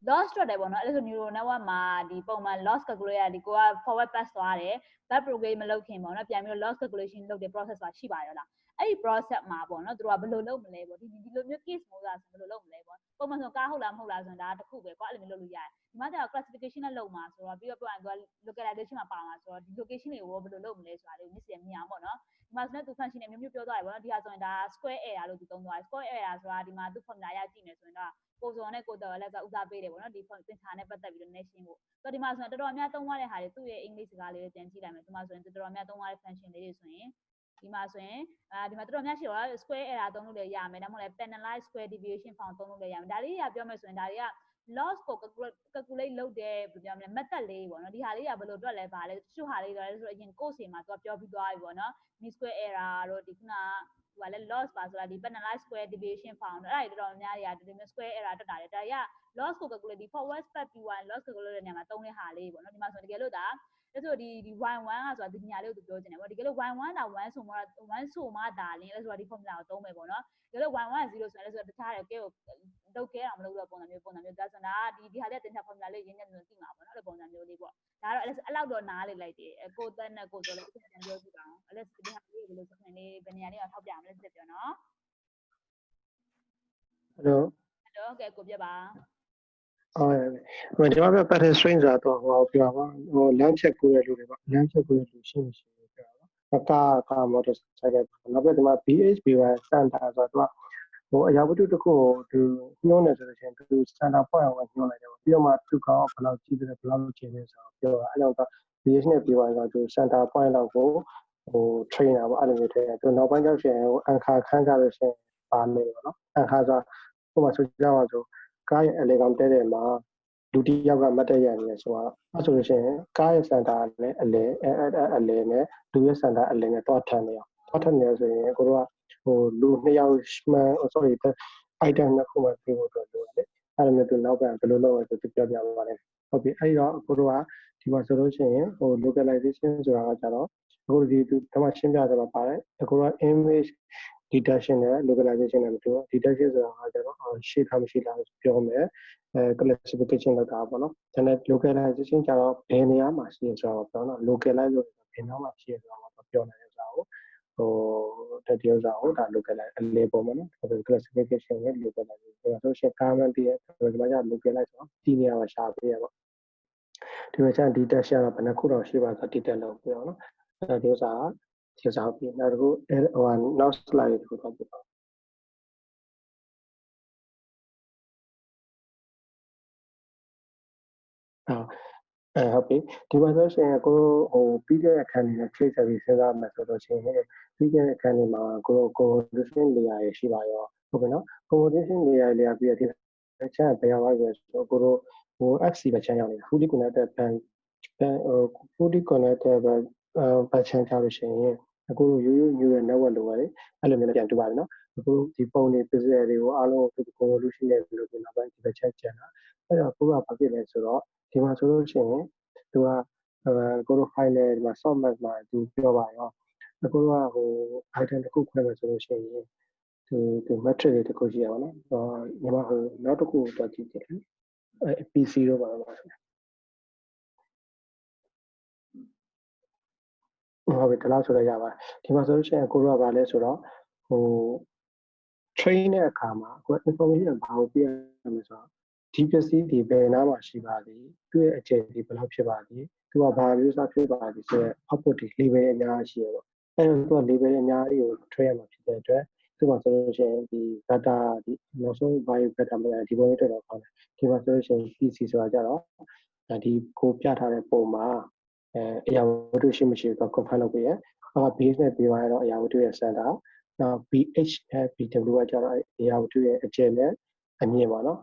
loss ထွက်တယ်ပေါ့နော်အဲ့ဒါဆို neural network မှာဒီပုံမှန် loss calculate ဒီကိုက forward pass သွားတယ် back program မလုပ်ခင်ပေါ့နော်ပြန်ပြီးတော့ loss calculation လုပ်တဲ့ process ဆိုတာရှိပါရောလားအဲ့ဒီ process မှာပေါ့နော်သူတို့ကဘယ်လိုလုပ်မလဲပေါ့ဒီလိုမျိုး case မျိုးသားဆိုဘယ်လိုလုပ်မလဲပေါ့ပုံမှန်ဆိုကားဟုတ်လားမဟုတ်လားဆိုရင်ဒါတစ်ခုပဲကွာအဲ့လိုမျိုးလုပ်လို့ရတယ်ဒီမှာကျတော့ classification နဲ့လုပ်မှာဆိုတော့ပြီးတော့ပြန်သူက localization မှာပါမှာဆိုတော့ဒီ location တွေကိုဘယ်လိုလုပ်မလဲဆိုတာလေးကိုမြင်အောင်ပေါ့နော်ဒီမှာဆိုတော့သူ function တွေမျိုးမျိုးပြောသွားတယ်ပေါ့နော်ဒီဟာဆိုရင်ဒါ square error လို့သူသုံးသွားတယ် square error ဆိုတာဒီမှာသူ formula ရကြည့်မယ်ဆိုရင်တော့ကိုစောနဲ့ကိုတော်လည်းဦးစားပေးတယ်ပေါ့နော်ဒီသင်္ချာနဲ့ပတ်သက်ပြီးတော့ nation ကိုဆိုတော့ဒီမှာဆိုရင်တော်တော်များသုံးသွားတဲ့ဟာတွေသူ့ရဲ့ English စကားလေးတွေပြန်ကြည့်လိုက်မယ်ဒီမှာဆိုရင်တော်တော်များသုံးသွားတဲ့ function လေးတွေဆိုရင်ဒီမှာဆိုရင်ဒီမှာတော်တော်များရှိတော့ square error သုံးလို့လည်းရမယ်ဒါမှမဟုတ်လည်း penalize square deviation found သုံးလို့လည်းရမယ်ဒါလေးတွေကပြောမယ်ဆိုရင်ဒါတွေက loss ကို calculate လုပ်တဲ့ဘယ်လိုပြောမလဲ method လေးပေါ့နော်ဒီဟာလေးကဘယ်လိုတွက်လဲပါလဲတချို့ဟာလေးတွေဆိုတော့အရင် course တွေမှာသူကပြောပြီးသွားပြီပေါ့နော် mean square error တို့ဒီခုနကဟိုကလည်း loss ပါဆိုတာဒီ penalize square deviation found အဲ့ဒါတွေတော်တော်များများတွေကဒီလိုမျိုး square error တက်တာလေဒါတွေက loss ကို calculate ဒီ forward step p1 loss calculate တဲ့နေရာမှာသုံးတဲ့ဟာလေးပေါ့နော်ဒီမှာဆိုတကယ်လို့ဒါအဲ့ဆိုဒီ y1 ကဆိုတာဒီညာလေးကိုသူပြောချင်တယ်ပေါ့တကယ်လို့ y1 ဒါ1ဆိုမှဒါလင်းလဲဆိုတာဒီ formula ကိုသုံးမယ်ပေါ့နော်တကယ်လို့ y1 က0ဆိုရင်လဲဆိုတခြားတယ်ကဲကိုလုတ်ခဲအောင်မလုပ်တော့ပုံစံမျိုးဒါဆိုဒါဒီဟာလေးတင်ချာ formula လေးရင်းနေလို့သိမှာပေါ့နော်အဲ့လိုပုံစံမျိုးလေးပေါ့ဒါတော့အဲ့လောက်တော့နားလေလိုက်တယ်ကိုသက်နဲ့ကိုဆိုလည်းပြန်ပြောကြည့်ပါအောင်အဲ့ဒီဟာလေးဘယ်လိုစနေလေးဘယ်နေရာလေးအောင်ထောက်ပြအောင်လဲစစ်ပြောနော် Hello ကဲကိုပြပါဒီမှာ pattern string ဆိုတော့ဟိုပြောပါဟို length check ကိုရလို့တွေပေါ့ length check ကိုရလို့ရှိမရှိပြောပါကာ motorcycle နောက်ပြီးဒီမှာ BHB1 standard ဆိုတော့ဟိုအရာဝတ္ထုတစ်ခုကိုသူညှိုးနေဆိုလို့ရှိရင်သူ standard point အောင်ညှိုးလိုက်တယ်ပြီးတော့မှသူကောင်ဘယ်လောက်ကြီးတယ်ဘယ်လောက်ကျင်းလဲဆိုတော့ပြောတာအဲ့တော့ BH နဲ့ B1 ဆိုတော့သူ standard point လောက်ကိုဟို trainer ပေါ့အဲ့လိုမျိုးထည့်တယ်သူနောက်ပိုင်းကျတော့ရှင်ဟိုအန်ခါခန်းကြလို့ရှင်ပါနေပေါ့နော်အန်ခါဆိုဟိုမှာဆိုကြပါဆိုကားရဲ့အလေကောင်တဲတဲ့မှာလူတစ်ယောက်ကမတ်တက်ရနေရဆိုတော့အဲ့ဆိုလို့ရှိရင်ကားရဲ့စင်တာနဲ့အလေနဲ့လူရဲ့စင်တာအလေနဲ့တွားထန်နေအောင်တွားထန်နေဆိုရင်ကိုတို့ကဟိုလူ2ယောက်မှန် sorry item နှစ်ခုမှပြေဖို့အတွက်လိုတယ်အဲ့လိုမျိုးသူနောက်ကဘယ်လိုလုပ်လဲဆိုသူပြောပြပါမယ်ဟုတ်ပြီအဲ့တော့ကိုတို့ကဒီမှာဆိုလို့ရှိရင်ဟို localization ဆိုတာကကြတော့အခုဒီသူတမရှင်းပြတယ်မှာပါတယ်အခုက image detection နဲ့ localization နဲ့မတူဘူး detection ဆိုတာကကြတော့ရှေ့ထားမရှိလားပြောမယ်classification လောက်တာပေါ့နော်ဒါနဲ့ localization ကျတော့ဘယ်နေရာမှာရှိရဆိုတော့ပြောနော် localize လို့ဘယ်နေရာမှာရှိရဆိုတော့ပြောနိုင်တဲ့စာကိုဟိုတတိယစာကိုဒါ localize အလေပုံပေါ့နော် classification နဲ့ localization ဆိုတော့ရှေ့ကားမှန်းပြီးဒီမှာကျ localize ဆိုတော့ဒီနေရာမှာရှာပေးရပေါ့ဒီမှာကျ detection ကဘယ်နှခုတော့ရှိပါဆို detect လုပ်ပြအောင်နော်အဲဒီဥစ္စာကဒီစာပြီးနောက်တစ်ခုဟို နောက် slide တစ်ခုတော့ပြပါဟုတ်ပြီဒီမှာဆိုရှင်ကိုဟိုပြီးတဲ့အခန်းတွေနဲ့ချိန်ဆက်ပြီးစဉ်းစားမယ်ဆိုတော့ရှင်ပြီးတဲ့အခန်းတွေမှာကို condition layer ရရှိပါရောဟုတ်ကဲ့နော် condition layer ပြီးတော့ဒီချမ်းဘယ်ရောက်လဲဆိုကိုတို့ဟို FC ပဲချမ်းရောက်နေတာ fully connected fully connected ပဲချမ်းကြလို့ရှိရင်အခုရိုးရိုး neural network လိုပဲလေအဲ့လိုမျိုးပြန်တူပါပြီနော်အခုဒီပုံတွေ pixel တွေကိုအားလုံးကို convolution နဲ့ပြီးလို့ဒီနောက်ပိုင်းဒီပဲချက်ကျန်တာအဲ့တော့ကိုကဘာဖြစ်လဲဆိုတော့ဒီမှာဆိုလို့ရှိရင်သူက ကိုတို့ file နဲ့ဒီမှာ softmax မှာသူပြောပါရောကိုတို့ကဟို item တစ်ခုခွဲမယ်ဆိုလို့ရှိရင်ဒီ metric တွေတစ်ခုရှိရပါတော့ညီမဟိုနောက်တစ်ခုတော့ကြည့်ကြည့်PC တော့ပါတော့ဟုတ်ပြီဒီလောက်ဆိုတော့ရပါတယ်ဒီမှာဆိုလို့ရှိရင်ကိုတို့ကဘာလဲဆိုတော့ဟို train တဲ့အခါမှာကို information ဘာကိုပြရမလဲဆိုတော့ဒီပစ္စည်းဒီဘယ်နားမှာရှိပါသည်သူ့ရဲ့အကျယ်ဒီဘယ်လောက်ဖြစ်ပါသည်သူကဘာမျိုးစားဖြစ်ပါသည်ဆိုတော့ output ဒီ label အများကြီးရှိရပေါ့အဲတော့သူက label အများကြီးကို train ရမှာဖြစ်တဲ့အတွက်ဒီမှာဆိုလို့ရှိရင်ဒီ data ဒီနောက်ဆုံး value data မှာဒီပုံလေးတက်တော့ကောင်းတယ်ဒီမှာဆိုလို့ရှိရင် PC ဆိုတာကြတော့ဒီကိုပြထားတဲ့ပုံမှာအရာဝတ္ထုရှိမရှိတော့ confirm လုပ်ပေးရbase နဲ့ပြီးသွားတော့အရာဝတ္ထုရဲ့ center နောက် BH နဲ့ BW ကကြတော့အရာဝတ္ထုရဲ့အကျယ်နဲ့အမြင့်ပါနော်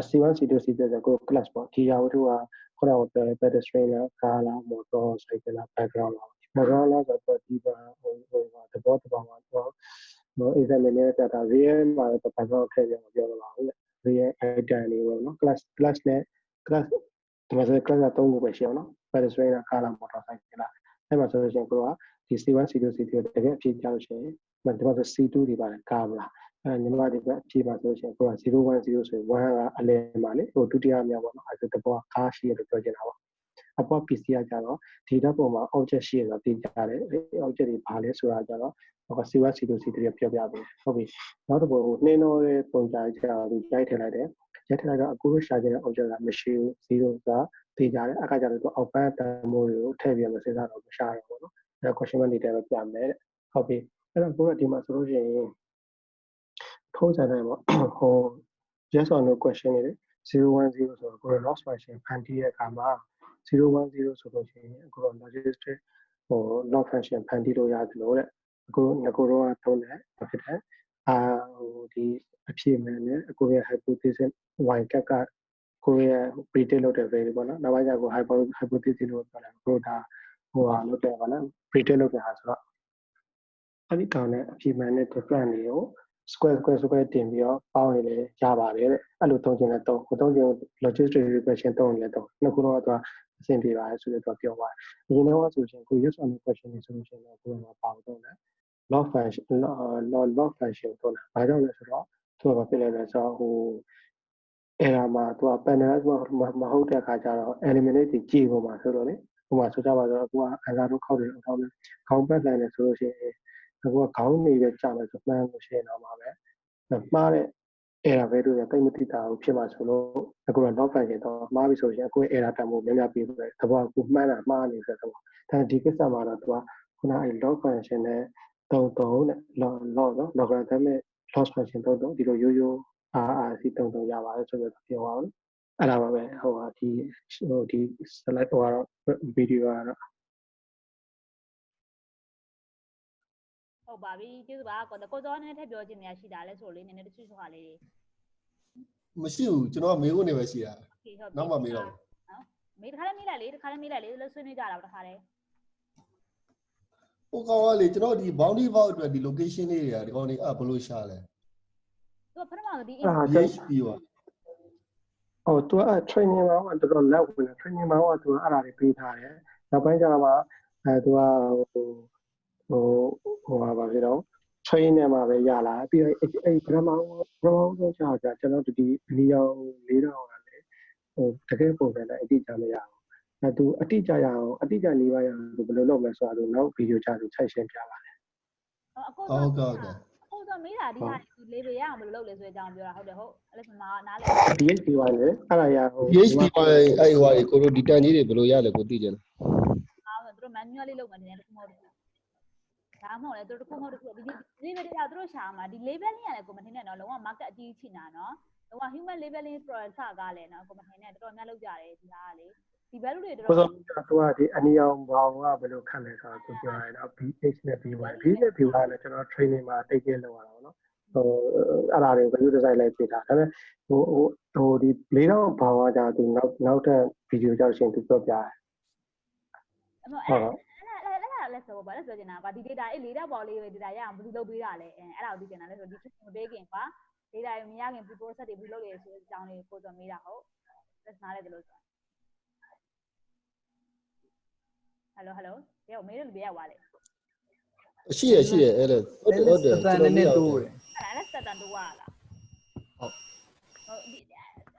C1 C2 C3 ဆိုကို class ပေါ့ဒီအရာဝတ္ထုကခုနကပြောတဲ့ pedestrian လား car လား motor cycle လား background လား background လားဆိုတော့ဒီပါဟိုသဘောတဘာမှာတော့exam နဲ့ data real မှာတော့ background ထည့်ရအောင်ပြောတော့ပါဘူးလေ real item တွေပေါ့နော် class နဲ့ class ဒီမှာဆို class က3ခုပဲရှိအောင်နော် pedestrian လား car လား motor cycle လားအဲ့မှာဆိုလို့ရှိရင်ကိုကဒီ C1 C2 C3 တကယ်အဖြေကြောက်ရှင်ဒီမှာဆို C2 တွေပါတယ် car လားညီမဒီကအဖြေပါဆိုလို့ရှိရင်ကိုက010ဆိုရင်1ကအလယ်မှာလေဟိုဒုတိယမြောက်ပေါ့နော်အဲ့ဒါတဘောက car ရှိရလို့ပြောချင်တာပေါ့အပေါ် PC ကကြတော့ data ပုံမှာ object ရှိရတော့သိကြတယ်အဲ့ object တွေဘာလဲဆိုတာကြတော့ဟို C1 C2 C3 ပြောပြပေးဟုတ်ပြီနောက်တစ်ပုံဟိုနှင်းတော့တဲ့ပုံကြကြတော့ဒီရိုက်ထည့်လိုက်တယ်ရိုက်ထည့်လိုက်တော့အခုရှာကြတဲ့ object ကမရှိဘူး0ကသိကြတယ်အခါကျတော့သူအောက်ပန်းတန်မိုးတွေကိုထည့်ပြီးမစဉ်းစားတော့မရှာတော့ဘူးเนาะအဲ့ question mark တွေပဲပြမယ်ဟုတ်ပြီအဲ့တော့ကိုကဒီမှာဆိုလို့ရှိရင်ထုံးစံတိုင်းပေါ့ဟို yes or no question တွေ010ဆိုတော့ကို loss function ဖန်တီးတဲ့အခါမှာ010ဆိုလို့ရှိရင်ကို logistic ဟို loss function ဖန်တီးလို့ရတယ်လို့တဲ့ကိုတော့ထုံးတယ်ဖြစ်တယ်ဟိုဒီအဖြေမှန်နဲ့ကိုရဲ့ hypothesis y cap ကကိုရဲ့ predict လုပ်တဲ့ value ပေါ့နော်နောက်ပိုင်းကျကို hypothesis လို့ပြောတယ်ကိုဒါဟိုဟာလုပ်တယ်ပေါ့နော် predict လုပ်တဲ့ဟာဆိုတော့အဲ့ဒီကောင်နဲ့အဖြေမှန်နဲ့ different တွေကို square တင်ပြီးတော့ပေါင်းရင်လည်းရပါတယ်တဲ့အဲ့လိုသုံးချင်တဲ့သုံးချင် logistic regression သုံးရင်လည်းသုံးနှစ်ခုတော့သူကအဆင်ပြေပါတယ်ဆိုတော့ပြောပါတယ်အရင်တော့ဆိုရှင်ကို yes or no question တွေဆိုလို့ရှိရင်တော့ကိုယ်ကပါတော့တယ် log function သုံးတာဘာကြောင့်လဲဆိုတော့သူကပြလိုက်လဲဆိုတော့ဟိုအဲ့ဒါမှာသူက panelize မဟုတ်တဲ့အခါကျတော့ eliminate တွေကြည့်ပုံမှာဆိုတော့လေဟိုမှာဆိုကြပါတော့ကိုကအန်စာတို့ခောက်တယ်အောက်တယ်ခေါင်းပတ်နိုင်တယ်ဆိုလို့ရှိရင်ကိုကခေါင်းနေပဲကြာမယ်ဆိုမှန်းလို့ရှိရင်တော့မှာပဲမှားတဲ့ error ပဲတို့ရတိတ်မတိတာဘူးဖြစ်မှာဆိုလို့အခုက log function တော့မှားပြီဆိုရင်အခု error တန်ဖို့များများပြီးတယ်သဘောကကိုမှန်းတာမှားနေဆိုတော့ဒါဒီကိစ္စမှာတော့သူကခုနအဲ log function နဲ့သုံးတဲ့ log နော် logarithm loss function သုံးဒီလိုရိုးရိုး RRC သုံးရပါတယ်ဆိုတော့ပြောအောင်အဲ့ဒါပါပဲဟိုဒီ slide ဟိုကတော့ video ကတော့ဟုတ်ပါပြီကျေးဇူးပါကိုစောနည်းနည်းထပ်ပြောချင်နေရရှိတာလဲဆိုလို့လေးနည်းနည်းတချို့ဟာလေးတွေမရှိဘူးကျွန်တော်မေးဖို့နေပဲရှိတာနောက်မှမေးတော့နော်မေးတစ်ခါလေးမေးလိုက်လေလို့ဆွေးနွေးကြတာပါတစ်ခါလေးဟိုကောင်ကလေကျွန်တော်ဒီ boundary box အတွက်ဒီ location လေးတွေကဒီကောင်တွေဘယ်လိုရှာလဲသူကပထမဆုံးဒီ PHP ပါဟိုသူက training မှာတော့တော်တော်လက်ဝင်တယ် training မှာတော့သူကအဲ့ဒါတွေပေးထားတယ်နောက်ပိုင်းကျတော့မှသူကဟိုပါဖြစ်တော့ train နဲ့မှာပဲရလာပြီးတော့အဲ့ပထမဆုံးကြာကျွန်တော်ဒီအနည်းအောင်4000ကလည်းဟိုတကယ်ပုံစံနဲ့အတိအကျမရအောင်အဲ့သူအတိအကျရအောင်အတိအကျနေပါရအောင်ဘယ်လိုလုပ်မလဲဆိုတာတော့နောက်ဗီဒီယိုချသူချက်ရှင်းပြပါတယ်အခုဆိုမေးတာဒီဟာဒီ label ရအောင်ဘယ်လိုလုပ်လဲဆိုတဲ့အကြောင်းပြောတာဟုတ်တယ်ဟုတ်အဲ့လိုမှနားလဲ PHP ပါလေအဲ့ဒါရဟို PHP ပါအဲ့ဟိုကိုတို့ဒီတန်ကြီးတွေဘယ်လိုရလဲကိုသိကြလားသူတို့ manually လုပ်မှတင်တယ်တစ်ခုမဟုတ်ဘူးဒါမှမဟုတ်လေသူတို့တစ်ခုမဟုတ်တစ်ခုဒီ label တွေကသူတို့ရှာမှာဒီ labeling ကလည်းကိုမထင်နဲ့နော်လုံးဝ market အကြီးချင်တာနော်လုံးဝ human labeling process ကလည်းနော်ကိုမထင်နဲ့တော်တော်များလုပ်ကြတယ်ဒီဟာကလေဒီ value တွေတော်တော်သူကဒီအနည်းအောင်ဘောင်ကဘယ်လိုခန့်လဲဆိုတော့သူပြောရတယ်နော် BH နဲ့ BY နဲ့ BY နဲ့ကျွန်တော် training မှာတိတ်ကျလောက်ရတာပေါ့နော်ဟိုအဲ့ဒါတွေ value design လိုက်ပြတာဒါပေမဲ့ဟိုဒီ4000ဘောင်ကကြာသူနောက်ထပ်ဗီဒီယိုကြောက်ရှင်သူပြောပြတယ်အဲ့လဲဆိုပါလဲဆိုချင်တာပါဒီ data အဲ့4000ဘောင်လေးပဲ data ရအောင်ဘယ်လိုလုပ်ပေးတာလဲအဲ့ဒါကိုသိချင်တာလဲဆိုဒီ training မပေးခင်ပါ data မရခင် process တွေဘယ်လိုလုပ်လဲဆိုတဲ့အကြောင်းလေးကိုစောမေးတာဟုတ်လက်နားလဲတယ်လို့ဆို hello ဒီကိုမေးလို့ပြရပါလေ ရှိရအဲ့လေဟုတ်တယ်ကျွန်တော်မြင်တော့တယ် အဲ့ဒါစက်တန်တော့လားဟုတ်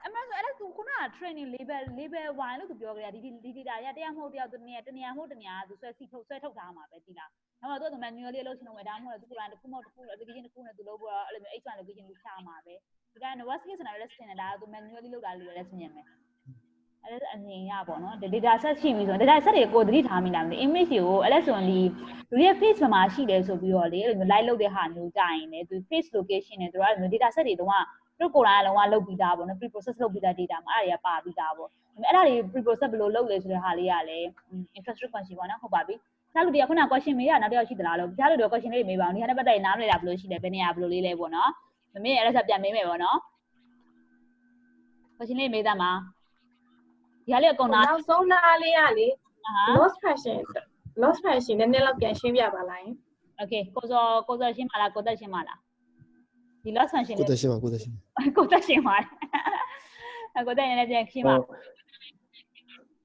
အမှန်ဆိုအဲ့ဒါသူခုနက training level 1လို့သူပြောကြတယ်ဒီ data ရတရားမဟုတ်တရားသူတနေရာမဟုတ်တနေရာသူဆွဲထုတ်ထားမှာပဲဒီလားဒါမှမဟုတ်သူ manually လုပ်ချင်တော့မယ်ဒါမှမဟုတ်သူကတစ်ခုမဟုတ်တစ်ခု application တစ်ခုနဲ့သူလုပ်ပြီးတော့အဲ့လိုမျိုး H1 location ကိုချမှာပဲဒီကနေ့ worst case scenario လည်းဆင်နေတာသူ manually လုပ်တာလို့လည်းဆင်ရမယ်အဲ့ဒါအမြင်ရပေါ့နော် data set ရှိပြီဆိုရင် data set တွေကိုသတိထားမိလားမသိ image ကိုအဲ့ဒါဆိုရင်လူရဲ့ face မှာရှိတယ်ဆိုပြီးတော့လေအဲ့လိုမျိုး live လုပ်တဲ့ဟာမျိုးကြာရင်လေသူ face location နဲ့သူကအဲ့လိုမျိုး data set တွေတော့တို့ကိုယ်တိုင်အလုံးဝလုပ်ပြီးသားပေါ့နော် pre process လုပ်ပြီးသား data မှာအဲ့ဒါတွေကပါပြီးသားပေါ့အဲ့ဒါတွေ pre process ဘယ်လိုလုပ်လဲဆိုတဲ့ဟာလေးကလည်း interesting question ပေါ့နော်ဟုတ်ပါပြီတခြားလူတွေကခုန question မေးတာနောက်တစ်ယောက်ရှိသလားလို့တခြားလူတွေ question လေးမေးပါအောင်ဒီဟာနဲ့ပတ်သက်ရင်နားမလည်တာဘယ်လိုရှိလဲဘယ်နေရာဘယ်လိုလေးလဲပေါ့နော်မမေ့အဲ့ဒါဆက်ပြန်မေးမယ်ပေါ့နော် question လေးမေးသားမှာဒီဟာလေးအကုန်နားနောက်ဆုံးနားလေးကလေ loss fashion နည်းနည်းလောက်ပြန်ရှင်းပြပါလား okay ကိုစောရှင်းပါလားကိုသက်ရှင်းပါလားဒီ loss function ကိုသက်ရှင်းပါကိုသက်ရှင်းပါ ကိုသက်ရှင်းပါကိုသက်နည်းနည်းပြန်ရှင်းပါ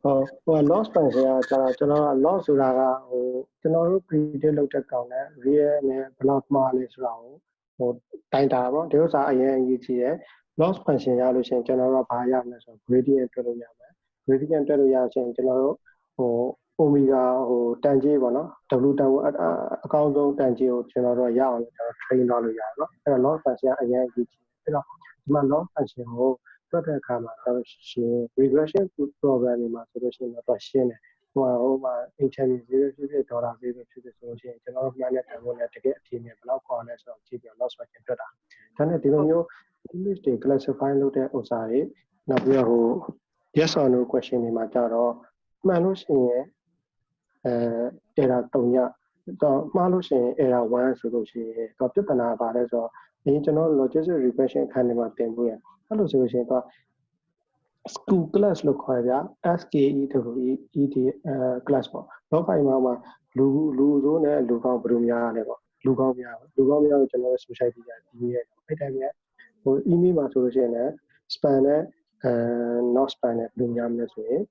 ဟို loss function ကကျွန်တော် loss ဆိုတာကဟိုကျွန်တော်တို့ predict လုပ်တဲ့ကောင်နဲ့ real နဲ့ဘယ်လောက်မှားလဲဆိုတာကိုဟိုတိုင်တာပေါ့ဒီဥစ္စာအရင်အရေးကြီးတယ် loss function ရလို့ရှိရင်ကျွန်တော်တို့ဘာရမလဲဆိုတော့ gradient တွက်လို့ရမယ် gradient တွက်လို့ရရင်ကျွန်တော်တို့ဟို omega ဟိုတန်ကြီးပေါ့နော် w တန်ကိုအကောင်းဆုံးတန်ကြီးကိုကျွန်တော်တို့ရအောင်ကျွန်တော် train လုပ်လို့ရတယ်နော်အဲ့တော့ loss function အရင်အရေးကြီးတယ်အဲ့တော့ဒီမှာ loss function ကိုတွက်တဲ့အခါမှာတော့ရှင် regression program တွေမှာဆိုလို့ရှိရင်တော့ရှင်းတယ်ဟိုမှာ intermediate 0ဖြစ်ဒေါ်လာ0ဖြစ်ဆိုလို့ရှိရင်ကျွန်တော်တို့မှန်းတဲ့တန်ဖိုးနဲ့တကယ်အဖြေနဲ့ဘယ်လောက်ခေါ်လဲဆိုတော့ကြည့်ပြီး loss function တွက်တာဒါနဲ့ဒီလိုမျိုး image တွေ classify လုပ်တဲ့ဥစ္စာတွေနောက်ပြီးတော့ဟို yes or no question တွေမှာကြတော့မှန်လို့ရှိရင်error 3ညတော့မှားလို့ရှိရင် error 1ဆိုလို့ရှိရင်တော့ပြဿနာပါလဲဆိုတော့ဒီကျွန်တော် logistic regression အခန်းထဲမှာတင်ဖို့ရအဲ့လိုဆိုလို့ရှိရင်တော့ school class လို့ခေါ်ကြ SKEWED class ပေါ့နောက်ပိုင်းမှာလူဆိုးနဲ့လူကောင်းဘယ်လိုများလဲပေါ့လူကောင်းများကိုကျွန်တော် society ကဒီရဲ့အဲ့တိုင်းကဟို email မှာဆိုလို့ရှိရင်လည်း span နဲ့ not span နဲ့ဘယ်လိုများမလဲဆိုရင်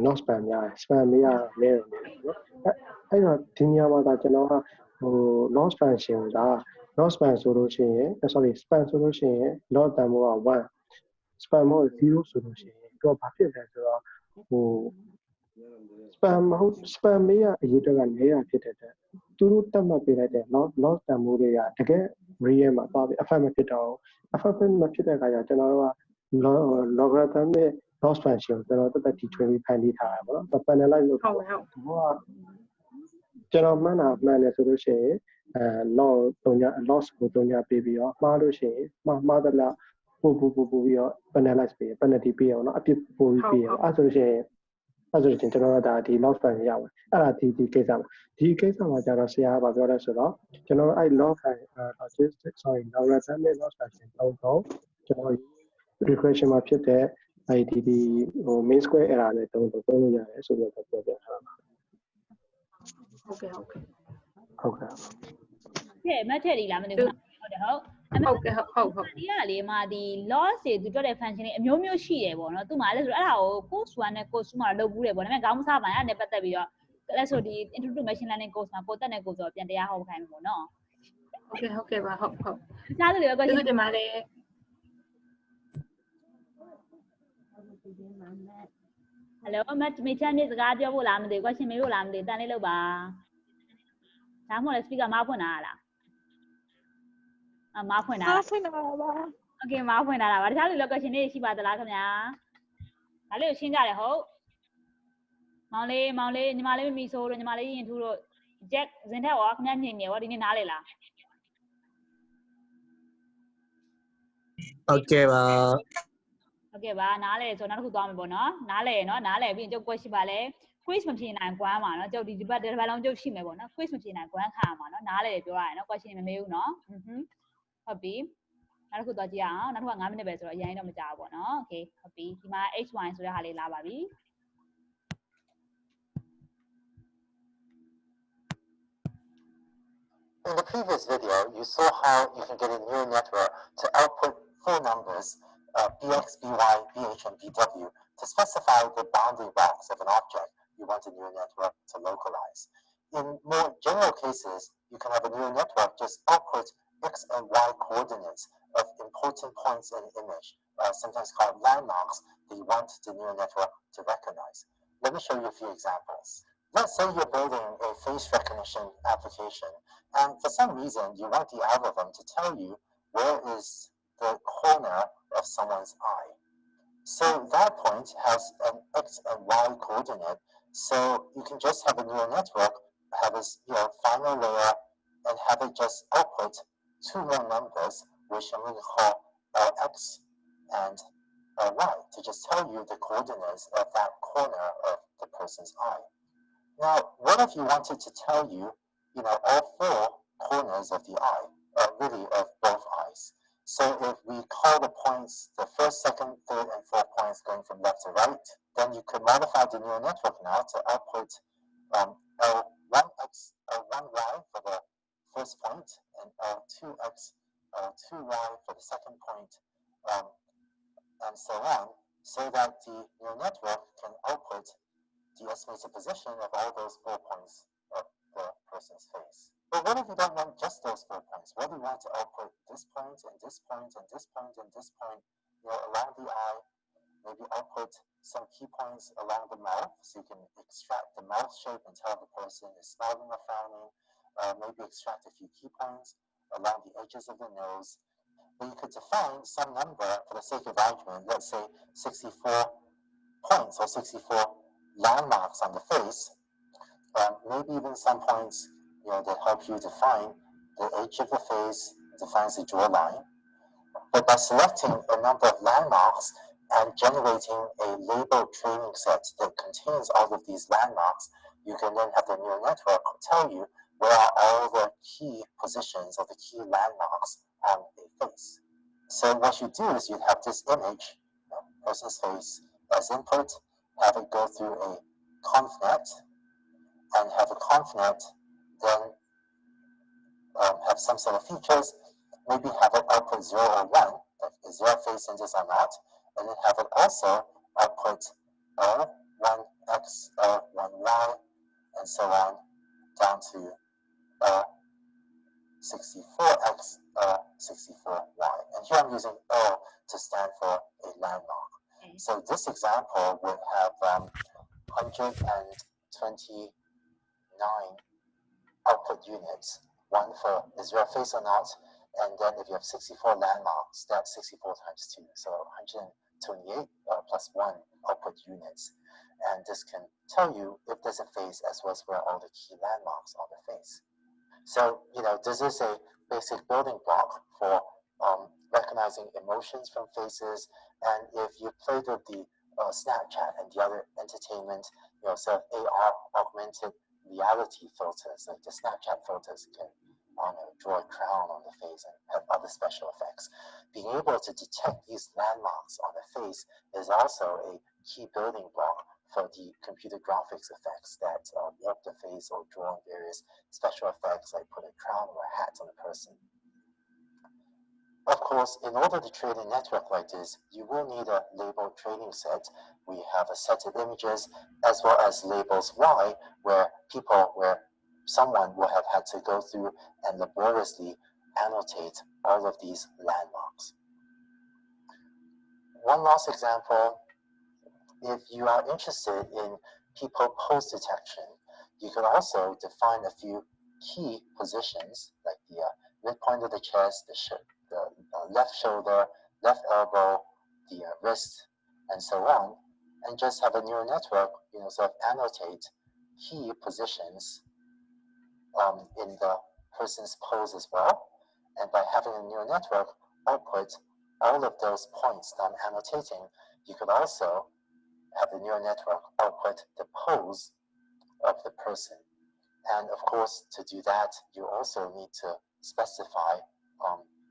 not span များ span မရလဲတယ်နော်အဲ့တော့ဒီနေရာမှာကျွန်တော်ကဟို not span ရှင်က not span ဆိုလို့ရှိရင် sorry span ဆိုလို့ရှိရင် not တန်ဖိုးက1 span မဟုတ်0ဆိုလို့ရှိရင်တော့ဘာဖြစ်လဲဆိုတော့ဟို spam မဟုတ် spam မေးရအရေးတက်ကလဲရဖြစ်တဲ့သူတို့တတ်မှတ်ပေးလိုက်တဲ့ loss တန်ဖိုးတွေကတကယ် real မှာသွားပြီး affect မဖြစ်တော့ affect မဖြစ်တဲ့အခါကျကျွန်တော်တို့က logarithmic loss function ကိုကျွန်တော်တက်တီထွင်ပြီးဖန်တီးထားရပါတော့ panelize လုပ်ဟုတ်ကျွန်တော်မှန်တယ်ဆိုလို့ရှိရင်loss ကို3ညပေးပြီးတော့မှားလို့ရှိရင်မှားသလားပို့ပြီးတော့ panelize ပေး penalty ပေးအောင်နော်အပြစ်ပို့ပြီးပေးအောင်အဲ့ဆိုလို့ရှိရင်ကျွန်တော်တို့ဒါဒီ loss function ရပါတယ်အဲ့ဒါဒီကိစ္စမှာကျတော့ဆရာကပြောလဲဆိုတော့ကျွန်တော်အဲ့ loss function logarithmic loss function တော့ကျွန်တော် regression မှာဖြစ်တဲ့အဲ့ဒီဟို main square error နဲ့သုံးလို့ရတယ်ဆိုတော့ပြောပြထားပါဟုတ်ကဲ့ကဲမထည့်ဒီလားမသိဘူးဟုတ်တယ်ဟုတ်ဒီကလေမှာဒီ loss တွေသူတွက်တဲ့ function တွေအမျိုးမျိုးရှိတယ်ပေါ့နော်သူမှလည်းဆိုတော့အဲ့ဒါကို course 1နဲ့ course 2မှာလုပ်ဘူးတယ်ပေါ့ဒါပေမဲ့ခေါင်းမစားပါနဲ့အဲ့ဒါနဲ့ပတ်သက်ပြီးတော့အဲ့ဆိုဒီ introduction machine learning course မှာကိုတက်နဲ့ကိုဆိုပြန်တရားဟောခိုင်းမှာပေါ့နော်ဟုတ်ကဲ့ပါဟုတ်တခြားလူတွေက question ဒီမှာလေ hello မေချမ်းမြေစကားပြောဖို့လားမသိဘူး question မေးဖို့လားမသိဘူးတန်လေးလုပ်ပါဒါမှမဟုတ် speaker မဖွင့်တာလားမဖွင့်တာပါ okay မဖွင့်တာလားဗာတခြားလူလည်း question တွေရှိပါသလားခင်ဗျာဒါလေးကိုရှင်းကြတယ်ဟုတ်မောင်လေးညီမလေးမမီဆိုးတို့ညီမလေးရင်ထူးတို့ Jack ဇင်ထက်ရောခင်ဗျာညင်နေရောဒီနေ့နားလေလားဟုတ်ကဲ့ပါနားလေဆိုနောက်တစ်ခုသွားမယ်ပေါ့နော်နားလေပြီးရင်ကျုပ် question ပါလဲ quiz မဖြေနိုင်ကွမ်းပါနော်ကျုပ်ဒီဘက်လုံးကျုပ်ရှိမယ်ပေါ့နော် quiz မဖြေနိုင်ကွမ်းခါမှာနော်နားလေပြောရတယ်နော် question မမေးဘူးနော်ဟုတ်ပြီနောက်တစ်ခုသွားကြည့်အောင်နောက်တစ်ခုက9မိနစ်ပဲဆိုတော့အရင်တော့မကြာဘူးပေါ့နော် okay ဟုတ်ပြီဒီမှာ hy ဆိုတဲ့ဟာလေးလာပါပြီ In the previous video, you saw how you can get a neural network to output four numbers, bx, by, bh, and bw, to specify the boundary box of an object, you want a neural network to localize. In more general cases, you can have a neural network just output X and Y coordinates of important points in the image, sometimes called landmarks, that you want the neural network to recognize. Let me show you a few examples. Let's say you're building a face recognition application, and for some reason, you want the algorithm to tell you where is the corner of someone's eye. So that point has an X and Y coordinate, so you can just have a neural network, have a final layer, and have it just output two more numbers, which I'm going to call X and Y, to just tell you the coordinates of that corner of the person's eye. Now, what if you wanted to tell you, all four corners of the eye, really of both eyes? So if we call the points, the first, second, third, and fourth points going from left to right, then you could modify the neural network now to output L1X, L1Y for the first point, and L2X, L2Y for the second point, and so on, so that the neural network can output the estimated position of all those 4 points of the person's face. But what if you don't want just those 4 points? What if you want to output this point, and this point, and this point, and this point, around the eye? Maybe output some key points along the mouth, so you can extract the mouth shape and tell the person is smiling or frowning. Maybe extract a few key points along the edges of the nose. But you could define some number for the sake of argument, let's say 64 points or 64 landmarks on the face, maybe even some points that help you define the edge of the face, defines the jawline. But by selecting a number of landmarks and generating a labeled training set that contains all of these landmarks, you can then have the neural network tell you where are all the key positions or the key landmarks on a face. So what you do is you have this image, person's face, as input, have it go through a ConvNet, and have a ConvNet then have some sort of features, maybe have it output 0 or 1, like is there a face in this or not, and then have it also output L1X, L1Y, and so on, down to 64X, 64Y. And here I'm using O to stand for a landmark. Okay. So this example would have 129 output units, one for is there a face or not, and then if you have 64 landmarks, that's 64 times 2, so 128 plus 1 output units. And this can tell you if there's a face as well as where all the key landmarks on the face. So, this is a basic building block for recognizing emotions from faces. And if you played with the Snapchat and the other entertainment, sort of AR, augmented reality filters, like the Snapchat filters can draw a crown on the face and have other special effects. Being able to detect these landmarks on the face is also a key building block for the computer graphics effects that warp the face or draw various special effects like put a crown or a hat on a person. Of course, in order to train a network like this, you will need a labeled training set. We have a set of images as well as labels Y, where someone will have had to go through and laboriously annotate all of these landmarks. One last example, if you are interested in people pose detection, you can also define a few key positions like the midpoint of the chest, the left shoulder, left elbow, the wrist, and so on, and just have a neural network, sort of annotate key positions in the person's pose as well. And by having a neural network output all of those points that I'm annotating, you could also have the neural network output the pose of the person. And of course, to do that, you also need to specify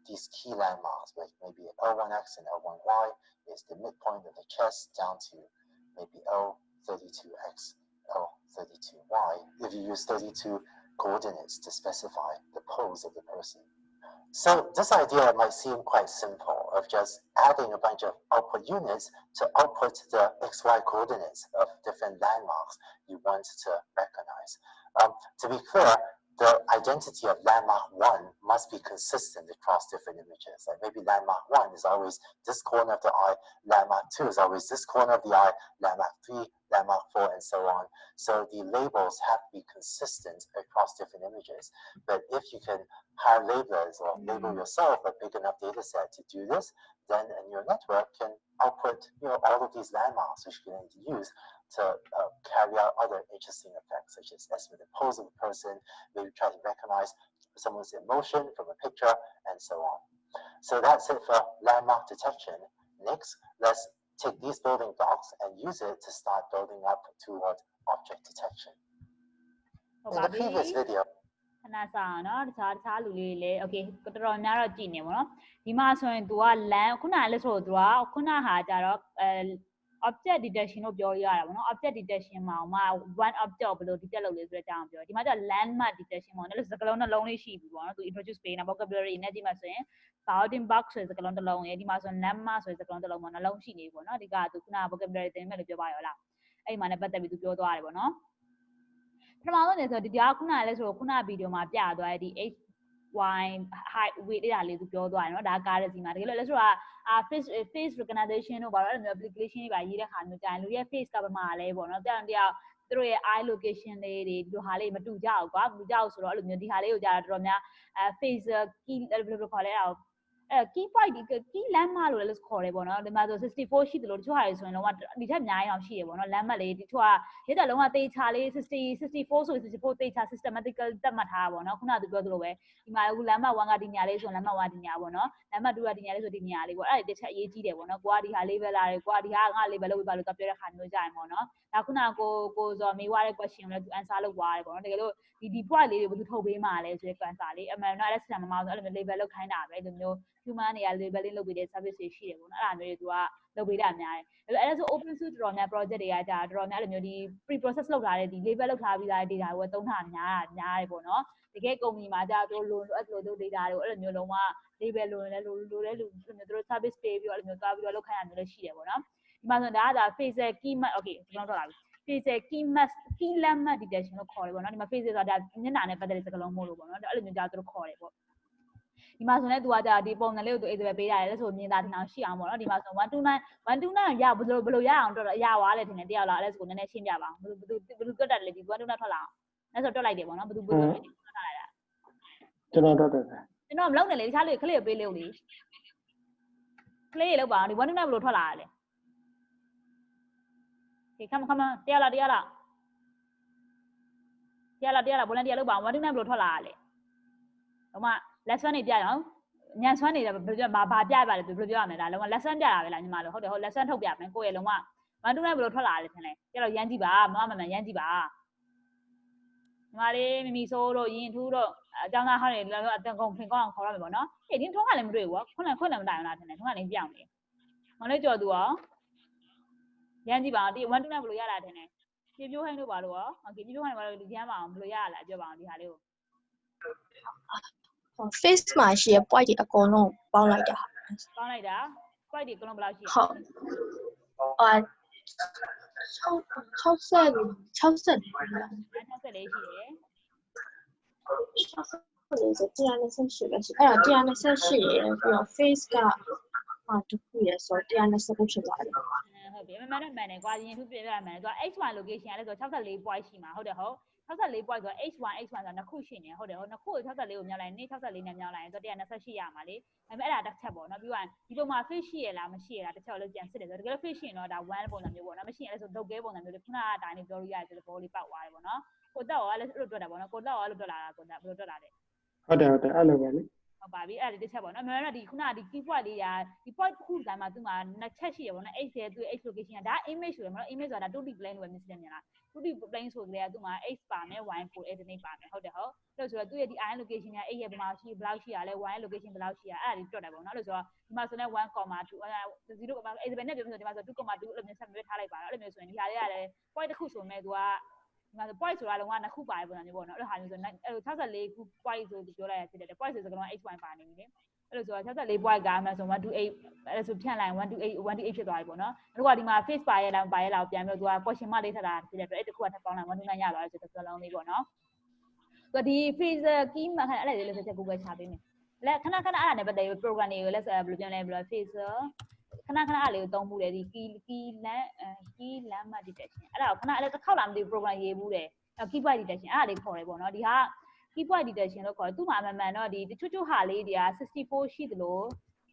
these key landmarks, like maybe L1X and L1Y is the midpoint of the chest down to maybe L32X, L32Y, if you use 32 coordinates to specify the pose of the person. So this idea might seem quite simple, of just adding a bunch of output units to output the XY coordinates of different landmarks you want to recognize. To be clear, the identity of landmark 1 must be consistent across different images. Like maybe landmark 1 is always this corner of the eye, landmark 2 is always this corner of the eye, landmark 3, landmark 4, and so on. So the labels have to be consistent across different images. But if you can hire labelers or label yourself a big enough data set to do this, then a neural network can output all of these landmarks which you can use to carry out other interesting effects, such as estimate the pose of a person, maybe try to recognize someone's emotion from a picture, and so on. So that's it for landmark detection. Next, let's take these building blocks and use it to start building up toward object detection. In the previous video, ခဏစားနော်တခြားလူလေးလေ okay တော်တော်များတော့ကြည့်နေပါတော့ဒီမှာဆိုရင် तू က land ခုနကလည်းဆိုတော့ तू ကခုနဟာကြတော့object detection လို့ပြောရတာပေါ့နော် object detection မှာဥမာ one object ကိုဘယ်လို detect လုပ်လဲဆိုတဲ့အကြောင်းပြောဒီမှာကျ landmark detection ပေါ့နော်စကားလုံးနှလုံးလေးရှိပြီပေါ့နော် तू introduce ပေးနေတာ vocabulary နဲ့ဒီမှာဆိုရင် bounding box ဆိုတဲ့စကားလုံးတစ်လုံးရဲ့ဒီမှာဆိုရင် landmark ဆိုတဲ့စကားလုံးတစ်လုံးပေါ့နှလုံးရှိနေပြီပေါ့နော်ဒီက तू ခုန vocabulary သင်မယ်လို့ပြောပါရောလားအဲ့မှာလည်းပတ်သက်ပြီး तू ပြောသွားတယ်ပေါ့နော်ပထမဆုံးနေဆိုဒီကခုနလည်းဆိုခုနဗီဒီယိုမှာပြသွားတဲ့ဒီ y height weight အဲ့ဒါလေးသူပြောသွားတယ်နော်ဒါကားရစီမှာတကယ်လို့လည်းဆိုတာface recognition တို့ဘာလို့အဲ့လိုမျိုး application တွေပါရေးတဲ့ခါမျိုးကြာရင်လူရဲ့ face ကဘာမှလဲပေါ့နော်တရားသူတို့ရဲ့ eye location လေးတွေဒီဟာလေးမတူကြဘူးကွာမတူကြဘူးဆိုတော့အဲ့လိုမျိုးဒီဟာလေးကိုကြာတော့တော်တော်များface key ဘယ်လိုခေါ်လဲအဲ့ key point ဒီ key landmark လို့လည်းခေါ်တယ်ပေါ့နော်ဒီမှာဆို64ရှိတယ်လို့တချို့ဟာတွေဆိုရင်တော့ဒီထက်အများကြီးအောင်ရှိတယ်ပေါ့နော် landmark လေးတချို့ကရေးတယ်လုံးဝတေချာလေး64ဆို64တေချာ systematical တတ်မှတ်ထားတာပေါ့နော်ခုနကသူပြောသလိုပဲဒီမှာအခု landmark 1ကဒီညာလေးဆိုရင် landmark 1ဒီညာပေါ့နော် landmark 2ကဒီညာလေးဆိုဒီညာလေးပေါ့အဲ့ဒါတစ်ချက်အရေးကြီးတယ်ပေါ့နော်ကိုကဒီဟာ level လာတယ်ကိုကဒီဟာငါ level လုပ်ပြီးပါလို့ပြောတဲ့ခါမျိုးကြရင်ပေါ့နော်ဒါခုနကကိုဇော်မေးွားတဲ့ question ကိုလည်းသူ answer လုပ်သွားတယ်ပေါ့နော်တကယ်လို့ဒီ point လေးတွေဘယ်သူထုတ်ပေးမှာလဲဆိုတဲ့ answer လေးအမှန်တော့အဲ့ဒါ system မမအောင်ဆိုအဲ့လိုမျိုး level လုပ်ခိုင်းတာပဲအဲ့လိုမျိုး human တွေက labeling လုပ်ပေးတဲ့ service တွေရှိတယ်ပေါ့နော်အဲ့ဒါမျိုးတွေသူကလုပ်ပေးတာများတယ်အဲ့ဒါဆို open source တော်တော်များ project တွေကကြာတော်တော်များအဲ့လိုမျိုးဒီ pre process လုပ်ထားတဲ့ဒီ label လုပ်ထားပြီးသား data ကိုသုံးထားများတယ်ပေါ့နော်တကယ်ကုမ္ပဏီမှာကြာတို့လိုအဲ့လိုတို့ data တွေကိုအဲ့လိုမျိုးလုံးဝ label လိုတယ်လိုတဲ့လူအဲ့လိုမျိုးတို့ service ပေးပြီးတော့အဲ့လိုမျိုးသွားပြီးတော့လုပ်ခိုင်းရမျိုးလည်းရှိတယ်ပေါ့နော်ဒီမှာဆိုဒါက facial key match okay ကျွန်တော်တော့လာပြီ facial key landmark detection လို့ခေါ်တယ်ပေါ့နော်ဒီမှာ facial ဆိုတာမျက်နှာနဲ့ပတ်သက်တဲ့စကားလုံးမို့လို့ပေါ့နော်အဲ့လိုမျိုးကြာတို့ခေါ်တယ်ပေါ့ဒီမှာဆိုရင် तू ကကြာဒီပုံစံလေးကို तू အဲ့ဒါပဲပေးရတယ်လဲဆိုမြင်သာတင်အောင်ရှိအောင်ပေါ့နော်ဒီမှာဆို129ရဘယ်လိုရအောင်တော့ရသွားလဲထင်တယ်တယောက်လားအဲ့ဒါဆိုနည်းနည်းရှင်းပြပါအောင်ဘယ်လိုတွက်တတ်တယ်လဲဒီ129ထွက်လာအောင်အဲ့ဆိုတွက်လိုက်တယ်ပေါ့နော်ဘယ်လိုထွက်လာလိုက်တာကျွန်တော်တွက်တယ်ကျွန်တော်မလုပ်နဲ့လေတခြားလူခလေးပေးလို့လေခလေးလောက်ပါအောင်ဒီ129ဘယ်လိုထွက်လာရလဲဒီခမတယောက်လားဘယ်နဲ့တယောက်လောက်ပါ129ဘယ်လိုထွက်လာရလဲဟိုမှာ lesson တွေပြရအောင်ညံဆွမ်းနေတယ်ဘယ်လိုပြောဘာပြပါလဲဘယ်လိုပြောရမလဲဒါလုံးဝ lesson ပြတာပဲလားညီမတို့ဟုတ်တယ်ဟုတ် lesson ထုတ်ပြမယ်ကိုယ့်ရဲ့လုံးဝ129ဘယ်လိုထွက်လာလဲထင်လဲကြတော့ရမ်းကြည့်ပါမမရမ်းကြည့်ပါညီမလေးမမီဆိုးတို့ရင်ထူးတို့အကြောင်းသားဟောင်းတွေအတန်ကုန်ဖင်ကောင်းအောင်ခေါ်ရမယ်ပေါ့နော်ဟေ့ဒီထုံးကလည်းမတွေ့ဘူးခွန်းလည်းမတိုင်အောင်လားထင်တယ်ထုံးကလည်းပြောင်းနေမောင်လေးကြော်သူရောရမ်းကြည့်ပါဒီ129ဘယ်လိုရတာထင်လဲပြေပြိုးဟိုင်းတို့ပါလို့ရောโอเคပြေပြိုးဟိုင်းပါလို့ရမ်းပါအောင်ဘယ်လိုရရလဲပြောပါအောင်ဒီဟာလေးကိုface မှာရှိရ point တွေအကုန်လုံးပေါင်းလိုက်တာ point တွေအကုန်လုံးဘယ်လောက်ရှိရဟုတ်60ရှိတယ်ဆို128ပဲရှိအဲ့တော့128ရယ်ပြီးတော့ face ကတခုရယ်ဆို129ဖြစ်သွားတယ်ဟုတ်ပြီမှန်တယ်ကွာရင်သူပြပြမှန်တယ်သူက h1 location ကလည်းဆို64 point ရှိမှာဟုတ်တယ်ဟုတ်64 point ဆိုတော့ h1 ဆိုတာနှစ်ခုရှိနေဟုတ်တယ်ဟုတ်နှစ်ခုကို64ကိုမြောက်လိုက်နေ64နဲ့မြောက်လိုက်ရင်တော့128ရမှာလေဒါပေမဲ့အဲ့ဒါတစ်ချက်ပေါ့နော်ပြီးတော့ဒီပုံမှာ fish ရှိရလားမရှိရလားတစ်ချက်လို့ပြန်စစ်တယ်ဆိုတော့တကယ်လို့ fish ရှိရင်တော့ဒါ1ပုံစံမျိုးပေါ့နော်မရှိရင်လည်းဆိုဒုတ်ကဲပုံစံမျိုးလေခုနကအတိုင်းလေးပြောလို့ရတယ်ဆိုတော့ဘောလေးပောက်သွားတယ်ပေါ့နော်ကိုတက်ရောလည်းအဲ့လိုတွက်တာပေါ့နော်ကိုတက်ရောအဲ့လိုတွက်လာတာကိုတက်ဘယ်လိုတွက်လာလဲဟုတ်တယ်အဲ့လိုပဲလေဟုတ်ပါပြီအဲ့ဒါတစ်ချက်ပေါ့နော်မြန်တော့ဒီခုနကဒီ key point လေးရာဒီ point ခုတိုင်းမှာသူ့မှာနှစ်ချက်ရှိရပေါ့နော် h ရဲ့သူ့ h location ကဒါ image ဆိုရယ်မနော် image ဆိုတာ 2D plane လို့ပဲမြင်စစ်တယ်မြင်လား 2D plane ဆိုကြတဲ့ကသူ့မှာ h ပါမယ် y coordinate ပါမယ်ဟုတ်တယ်ဟုတ်လို့ဆိုတော့သူ့ရဲ့ဒီ i location က h ရဲ့ဘယ်မှာရှိဘယ်လောက်ရှိရလဲ y location ဘယ်လောက်ရှိရအဲ့ဒါလေးတွက်တယ်ပေါ့နော်လို့ဆိုတော့ဒီမှာဆိုလဲ 1.2 0.8နဲ့ပြောပြီးဆိုဒီမှာဆို 2.2 အဲ့လိုမျိုးဆက်ပြီးထားလိုက်ပါတော့အဲ့လိုမျိုးဆိုရင်ဒီဟာလေးကလည်း point တစ်ခုဆိုမဲ့သူကဒီမှာ point ဆိုတာလုံးဝနှစ်ခုပါတယ်ပုံစံမျိုးပေါ့နော်အဲ့လိုဟာမျိုးဆို64ခု point ဆိုပြောလိုက်ရဖြစ်တယ် point ဆိုစကားလုံး h1 ပါနေပြီလေ အဲ့လိုဆိုတော့64 point ကမှဆို128အဲ့လိုဆိုဖြန့်လိုက်128ဖြစ်သွားပြီပေါ့နော်အခုကဒီမှာ face ပါရလားပါရလားပြန်ပြီးတော့သူက question mark လေးထပ်တာဖြစ်တဲ့အတွက်အဲ့တခုကထပ်ပေါင်းလိုက်129ရသွားတယ်ဆိုတော့တစ်လုံးလေးပေါ့နော်သူကဒီ face key မှာအဲ့ဒါလေးလည်းချက် Google ချပေးမယ်လက်ခဏအဲ့ဒါနဲ့ပတ်သက်ပြီး program တွေကိုလည်းဘယ်လိုပြောလဲဘယ်လို face ခဏအဲ့လေးကိုသုံးမှုတယ်ဒီ key landmark detection အဲ့ဒါကိုခဏအဲ့တစ်ခေါက်လာမသိ program ရေးဘူးတယ် key point detection အဲ့ဒါလေးခေါ်တယ်ပေါ့နော်ဒီဟာ key point detection လို့ခေါ်တယ်သူ့မှာအမှန်တော့ဒီတချို့ဟာလေးတွေက64ရှိသလို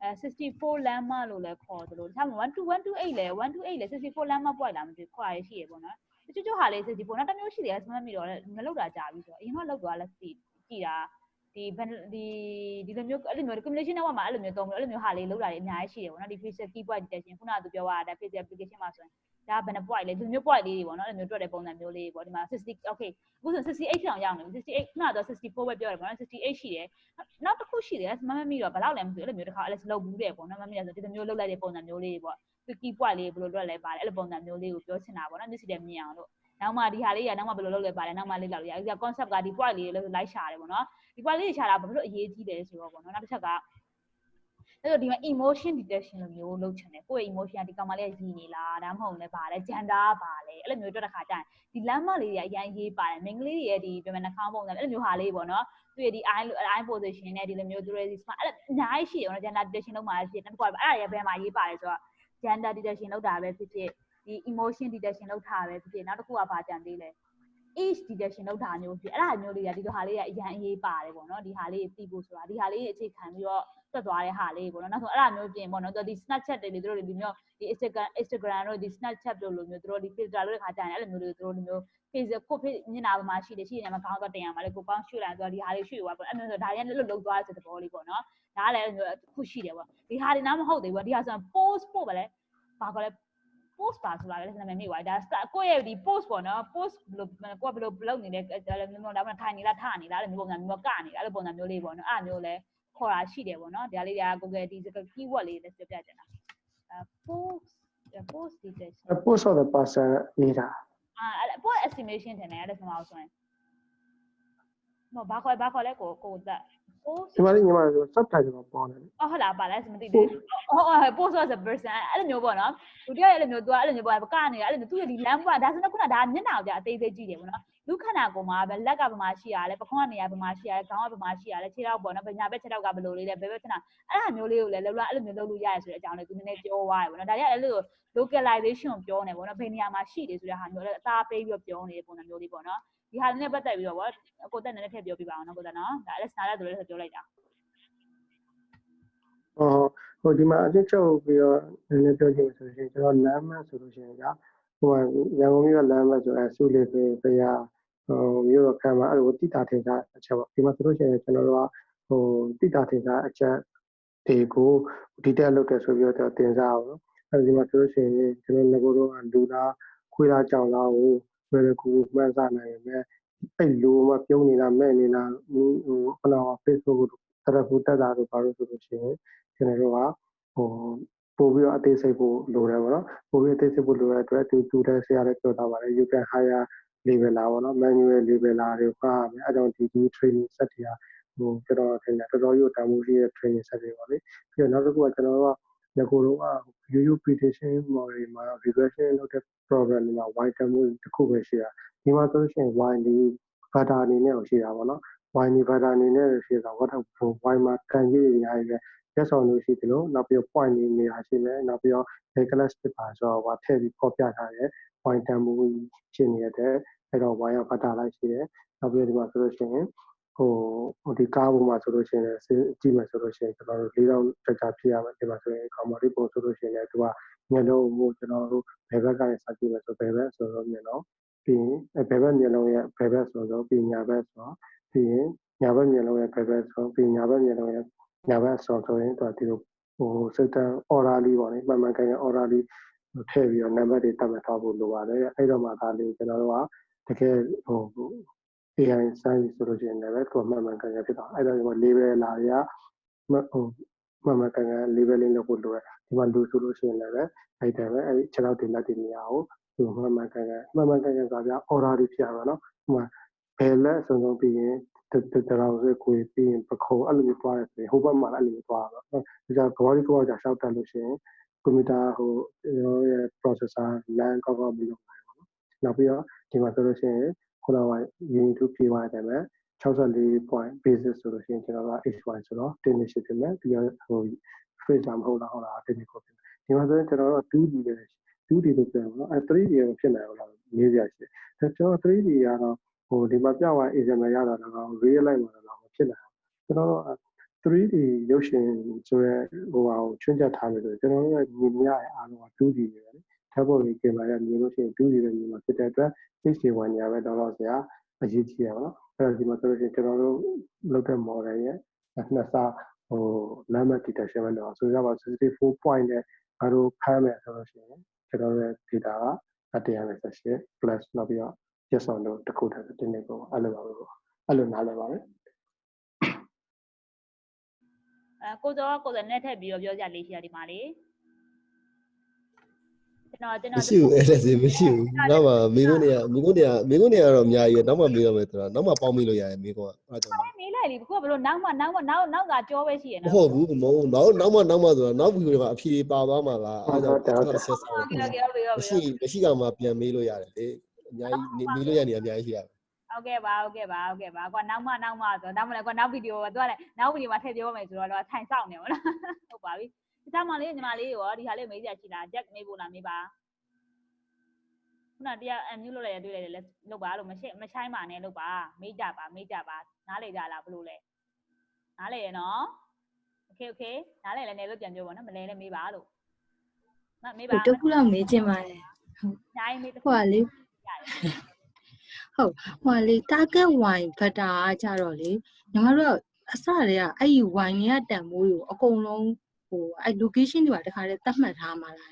64 landmark လို့လည်းခေါ်သလိုဒါမှမဟုတ်128လဲ64 landmark point လာမသိခေါ်ရရှိရပေါ့နော်တချို့ဟာလေး64နောက်တစ်မျိုးရှိတယ်စမှတ်မိတော့မလောက်တာကြာပြီဆိုတော့အရင်ကလောက်သွားလဲကြည့်တာဒီလိုမျိုးအဲ့လိုမျိုး combination network မှာအဲ့လိုမျိုးသုံးလို့အဲ့လိုမျိုးဟာလေးလောက်တာတွေအများကြီးရှိတယ်ပေါ့နော်ဒီ facial key point detection ခုနကသူပြောတာ facial application မှာဆိုရင်ဒါဘယ်နှ point လဲဒီလိုမျိုး point လေးတွေပေါ့နော်အဲ့လိုမျိုးတွက်တဲ့ပုံစံမျိုးလေးပေါ့ဒီမှာ60 okay အခုဆို68တောင်ရောက်နေပြီ68ခုနကတော့64ပဲပြောတယ်ပေါ့နော်68ရှိတယ်နောက်တစ်ခုရှိတယ်မမမိတော့ဘယ်လောက်လဲမသိဘူးအဲ့လိုမျိုးတစ်ခါအဲ့လိုလုပ်ဘူးတယ်ပေါ့နော်မမမိတော့ဒီလိုမျိုးလုပ်လိုက်တဲ့ပုံစံမျိုးလေးတွေပေါ့ key point လေးဘယ်လိုတွက်လဲပါတယ်အဲ့လိုပုံစံမျိုးလေးကိုပြောချင်တာပေါ့နော်မျက်စိနဲ့မြင်အောင်လို့နောက်မှဒီဟာလေးကနောက်မှဘယ်လိုလုပ်လဲပါတယ်နောက်မှလေးလောက်ရအောင်ဒီ concept ကဒီ point လေးတွေလိုက်ရှာတယ်ပေါ့နော်ဒီ point လေးတွေရှာတာဘာဖြစ်လို့အရေးကြီးလဲဆိုတော့ပေါ့နော်နောက်တစ်ချက်ကအဲ့တော့ဒီမှာ emotion detection လိုမျိုးလုပ်ချင်တယ်ကိုယ့်ရဲ့ emotion ကဒီကောင်မလေးကရည်နေလားဒါမှမဟုတ်လည်းပါလဲ gender ပါလဲအဲ့လိုမျိုးတွက်တဲ့ခါကျရင်ဒီ landmark လေးတွေကအရင်ရေးပါတယ်မိန်းကလေးတွေရဲ့ဒီပြန်နှာခေါင်းပုံစံအဲ့လိုမျိုးဟာလေးပေါ့နော်သူရဲ့ဒီ eye position နဲ့ဒီလိုမျိုးသူရဲ့ဒီ smart အဲ့လိုအများကြီးရှိတယ်ပေါ့နော် gender detection လုပ်မှာဖြစ်တယ်နောက်တစ်ခုကအဲ့ဒါတွေဘယ်မှာရေးပါတယ်ဆိုတော့ gender detection လုပ်တာပဲဖြစ်ဖြစ်ဒီ emotion detection လုပ်တာပဲဖြစ်ဖြစ်နောက်တစ်ခုကဘာကြံသေးလဲ age detection လုပ်တာမျိုးဖြစ်အဲ့ဒါမျိုးလေးကဒီလိုဟာလေးကအရင်အေးပါတယ်ပေါ့နော်ဒီဟာလေးသိဖို့ဆိုတာဒီဟာလေးအခြေခံပြီးတော့တွက်သွားတဲ့ဟာလေးပေါ့နော်နောက်ဆိုအဲ့ဒါမျိုးပြင်ပေါ့နော်ဒီ Snapchat တွေတို့ဒီမျိုးဒီ Instagram တို့ဒီ Snapchat တို့လိုမျိုးတို့ဒီ filter လို့ခါကြရင်အဲ့လိုမျိုးတွေတို့လိုမျိုး Facebook ကိုမျက်နှာပေါ်မှာရှိတယ်ရှိနေမှာခေါင်းတော့တင်ရမှာလေကိုပေါင်းရွှေ့လိုက်ဆိုတော့ဒီဟာလေးရွှေ့သွားပေါ့အဲ့မျိုးဆိုဒါရဲလွတ်လုပ်သွားတဲ့သဘောလေးပေါ့နော်ဒါကလည်းအဲ့လိုမျိုးတစ်ခုရှိတယ်ပေါ့ဒီဟာတွေနားမဟုတ်သေးဘူးဒီဟာဆိုရင် post ပို့ပါလေဘာခေါ်လဲ post ပါဆိုတာလည်းနာမည်မိသွားဒါကိုယ့်ရဲ့ဒီ post ပေါ့နော် post ဘယ်လိုကိုယ်ဘယ်လိုလုပ်နေလဲဒါလည်းမျိုးဒါမှထိုင်နေလားထနေလားအဲ့လိုမျိုးပုံစံမျိုးကနေအဲ့လိုပုံစံမျိုးလေးပေါ့နော်အဲ့လိုမျိုးလဲခေါ်တာရှိတယ်ပေါ့နော်ဒါလေးတွေက Google ဒီ keyword လေးလည်းပြောပြချင်တာpost detection post of the person ရေးတာအဲ့ post estimation ထင်တယ်အဲ့ဒါဆိုမှဆိုရင်ဘာခေါ်လဲကိုသက် post ဒီမှာညီမတို့ subtitle မှာပေါ်တယ်ဟုတ်လားပါလဲမသိသေးဘူးဟုတ် post as a person အဲ့လိုမျိုးပေါ့နော်သူတယောက်အဲ့လိုမျိုးသူကအဲ့လိုမျိုးပေါ့ကနေအဲ့လိုမျိုးသူရဲ့ဒီ lamp ကဒါဆိုတော့ခုနဒါမျက်နှာကိုကြာအသေးသေးကြည့်တယ်ပေါ့နော်လူခန္ဓာကိုယ်မှာပဲလက်ကဘယ်မှာရှိရလဲပခုံးကနေရဘယ်မှာရှိရလဲခေါင်းကဘယ်မှာရှိရလဲခြေထောက်ပေါ့နော်ညာဘက်ခြေထောက်ကဘယ်လိုလေးလဲဘယ်ဘက်ခြေထောက်အဲ့ဒါမျိုးလေးကိုလည်းလောလောအဲ့လိုမျိုးလုပ်လို့ရတယ်ဆိုတဲ့အကြောင်းလေးသူနည်းနည်းပြောသွားတယ်ပေါ့နော်ဒါကြအဲ့လို localization ကိုပြောနေပေါ့နော်ဘယ်နေရာမှာရှိတယ်ဆိုတဲ့ဟာမျိုးလည်းအသားပေးပြီးတော့ပြောနေတဲ့ပုံစံမျိုးလေးပေါ့နော်ဒီဟာနဲ့ပတ်သက်ပြီးတော့ဗောကိုတက်နည်းနည်းထည့်ပြောပြပါအောင်နော်ကိုတက်နော်ဒါလည်းစနားလည်းသူလည်းပြောလိုက်တာဟိုဒီမှာအကျဉ်းချုပ်ပြီးတော့နည်းနည်းပြောချင်ဆိုရင်ကျွန်တော်လမ်းမဆိုလို့ရှိရင်ကဟိုရန်ကုန်မြို့လမ်းမဆိုစုလေးပဲပြမြို့တော်ခံမှာအဲ့လိုတိတာထင်တာအချက်ပေါ့ဒီမှာဆိုလို့ရှိရင်ကျွန်တော်တို့ကဟိုတိတာထင်တာအချက်တွေကိုဒီတက်လုပ်တယ်ဆိုပြီးတော့တင်စားအောင်နော်အဲ့ဒီမှာဆိုလို့ရှိရင်ကျွန်တော်ငကိုတော့လူသားခွေးသားကြောင်သားကိုဘယ်လိုကူမှန်းစားနိုင်ရမလဲအဲ့လိုမှပြုံးနေတာမဲ့နေတာဟိုခဏ Facebook ကိုတရဖူတက်တာတို့ဘာလို့ဆိုလို့ရှိရင်ကျွန်တော်တို့ကဟိုပို့ပြီးတော့အသေးစိတ်ဖို့လိုတယ်ပေါ့နော်ပို့ပြီးအသေးစိတ်ဖို့လိုတဲ့အတွက်တူတဲ့ဆရာလည်းပြောတာပါတယ် you can hire level လာပေါ့နော် manual level လာတွေခါမယ်အဲကြောင့်ဒီ training set တွေကဟိုကျွန်တော်ထင်တယ်တော်တော်ကြီးတန်ဖိုးရှိတဲ့ training set တွေပါလေပြီးတော့နောက်တစ်ခုကကျွန်တော်တို့ကငကိုတော့က UU prediction model မှာ regression လုပ်တဲ့ problem တွေမှာ y တန်ဖိုးတစ်ခုပဲရှိတာဒီမှာဆိုလို့ရှိရင် y ဒီ data အနေနဲ့ကိုရှိတာပေါ့နော် y ဒီ data အနေနဲ့ရှိတာ what y မှာကန်ကြီးတွေအများကြီးပဲရက်ဆောင်လို့ရှိတယ်လို့နောက်ပြီး point တွေနေရာရှိမယ်နောက်ပြီးတော့ class ဖြစ်ပါဆိုတော့ထည့်ပြီးဖော်ပြထားတယ် y တန်ဖိုးဖြစ်နေတဲ့အဲ့တော့ y က data လိုက်ရှိတယ်နောက်ပြီးဒီမှာဆိုလို့ရှိရင်ဟိုဒီကားပေါ်မှာဆိုလို့ရှိရင်ကြည့်မယ်ဆိုလို့ရှိရင်ကျွန်တော်တို့4000တက်တာဖြစ်ရမယ်ဒီမှာဆိုရင် comedy ပုံဆိုလို့ရှိရင်လည်းသူကမျက်လုံးကိုကျွန်တော်တို့ဘယ်ဘက်ကနေစကြည့်မယ်ဆိုဘယ်ဘက်ဆိုတော့မျက်လုံးပြီးရင်ဘယ်ဘက်မျက်လုံးရဲ့ဘယ်ဘက်ဆိုတော့ပြီးညာဘက်ဆိုတော့ပြီးရင်ညာဘက်မျက်လုံးရဲ့ဘယ်ဘက်ဆိုပြီးညာဘက်မျက်လုံးရဲ့ညာဘက်ဆိုရင်သူကဒီလိုဟိုစိတ်တန် order လေးပေါ့လေမှန်မှန်ကန်ကန် order လေးထည့်ပြီးတော့ number တွေတတ်မှတ်ထားဖို့လိုပါတယ်အဲ့တော့မှဒါလေးကျွန်တော်တို့ကတကယ်ဟို AI science ဆိုလို့ရှိရင်လည်းသူကမှန်မှန်ကန်ကန်ဖြစ်တာအဲ့တော့ဒီမှာ label လာတွေကဟိုမှန်မှန်ကန်ကန် labeling လုပ်ဖို့လိုတယ်ဒီမှာလူဆိုလို့ရှိရင်လည်းအဲ့တယ်ပဲအဲ့6လောက်တင်လက်တင်နေရအောင်ဒီမှန်မှန်ကန်ကန်ဆိုပြ order တွေဖြစ်ရမှာနော်ဟိုမှာ ဘယ်လက်ဆုံးဆုံးပြီးရင်တော်ဆိုကိုပြီးရင်ပခုံးအဲ့လိုမျိုးသွားတယ်ဆိုရင်ဟိုဘက်မှာအဲ့လိုမျိုးသွားတော့ဒါကြောင့်ကဘာကြီးကောကြာရှောက်တက်လို့ရှိရင်ကွန်ပျူတာဟိုကျွန်တော်ရဲ့ processor LAN ကောက်မလုပ်နိုင်ဘူးနောက်ပြီးတော့ဒီမှာဆိုလို့ရှိရင်ခုနကရင်းထုပြေးသွားတယ်မဲ့64 point basis ဆိုလို့ရှိရင်ကျွန်တော်က H1 ဆိုတော့ technical ဖြစ်မယ်ပြီးတော့ဟို phrase မဟုတ်လားဟုတ်လား technical ဖြစ်မယ်ဒီမှာဆိုရင်ကျွန်တော်တို့ 2D ပဲ 2D လို့ပြောတော့အဲ 3D ရောဖြစ်နိုင်ဘူးလားမေးရရှိတယ်ကျွန်တော် 3D ကတော့ဟိုဒီမှာပြသွား example ရတာတော့ real life မှာတော့မဖြစ်နိုင်ဘူးကျွန်တော်တို့ 3D ရုပ်ရှင်ဆိုရဲဟိုဟာကိုချွင်းချက်ထားလို့ဆိုကျွန်တော်တို့ရဲ့မြင်ရတဲ့အားလုံးက 2D ပဲလေဓာတ်ပုံကြီးကင်မရာမြင်လို့ရှိရင် 2D ပဲမြင်မှာဖြစ်တဲ့အတွက် HD1 ညာပဲတော့ဆရာအရေးကြီးရပါတော့အဲ့တော့ဒီမှာဆိုလို့ရှိရင်ကျွန်တော်တို့လုပ်တဲ့ model ရဲ့နှစ်ဆဟို landmark detection ပဲတော့ဆိုရပါ64 point နဲ့ငါတို့ဖမ်းမယ်ဆိုလို့ရှိရင်ကျွန်တော်ရဲ့ data က128 plus နောက်ပြီးတော့ yes or no တစ်ခုတည်းတင်းနေပေါ့အဲ့လိုပါပဲပေါ့အဲ့လိုနားလည်ပါမယ်ကိုစောကိုယ်နဲ့ထည့်ပြီးတော့ပြောကြလေးရှိရဒီမှာလေကျွန်တော်မရှိဘူးအဲ့ဒါစီမရှိဘူးနောက်မှမိကုန်းတွေကကတော့အများကြီးပဲနောက်မှမေးရမယ်ဆိုတာနောက်မှပေါင်းမေးလို့ရတယ်မိကုန်းကအဲ့ဒါကြောင့်မေးလိုက်လေကိုကဘလို့နောက်ကကြောပဲရှိရနော်မဟုတ်ဘူးမဟုတ်နောက်မှဆိုတာနောက်ဗီဒီယိုတွေမှာအဖြေပါသွားမှာလားအဲ့ဒါကြောင့်ကျွန်တော်ဆက်စားမရှိကောင်မှပြန်မေးလို့ရတယ်လေအများကြီးမေးလို့ရနေအများကြီးရှိရတယ်ဟုတ်ကဲ့ပါကွာနောက်မှဆိုနောက်မှလည်းကွာနောက်ဗီဒီယိုတော့လည်းနောက်ဗီဒီယိုမှာထည့်ပြောမယ်ဆိုတော့ထိုင်ဆောင်နေမလားဟုတ်ပါပြီဒီသားမလေးညီမလေးရောဒီဟာလေးမေးကြရှိလား Jack မေးဖို့လားမေးပါခုနတရားအမျိုးလို့လည်းတွေ့လိုက်တယ်လုပ်ပါလို့မချိုင်းပါနဲ့လုပ်ပါမေးကြပါနားလေကြလားဘလို့လဲနားလေရနော်โอเคနားလေလည်းနေလို့ပြန်ပြောပါနော်မလဲလည်းမေးပါလို့မေးပါတခုလောက်မေးချင်ပါတယ်ဟုတ်ညာမေးတခုဟိုလေဟုတ်ဟိုလေ target wine ဘတ်တာကကြတော့လေညီမတို့အစတည်းကအဲ့ဒီ wine တွေကတန်မိုးကိုအကုန်လုံးဟိုအဲ့ location တွေပါတခါတည်းသတ်မှတ်ထားမှာလား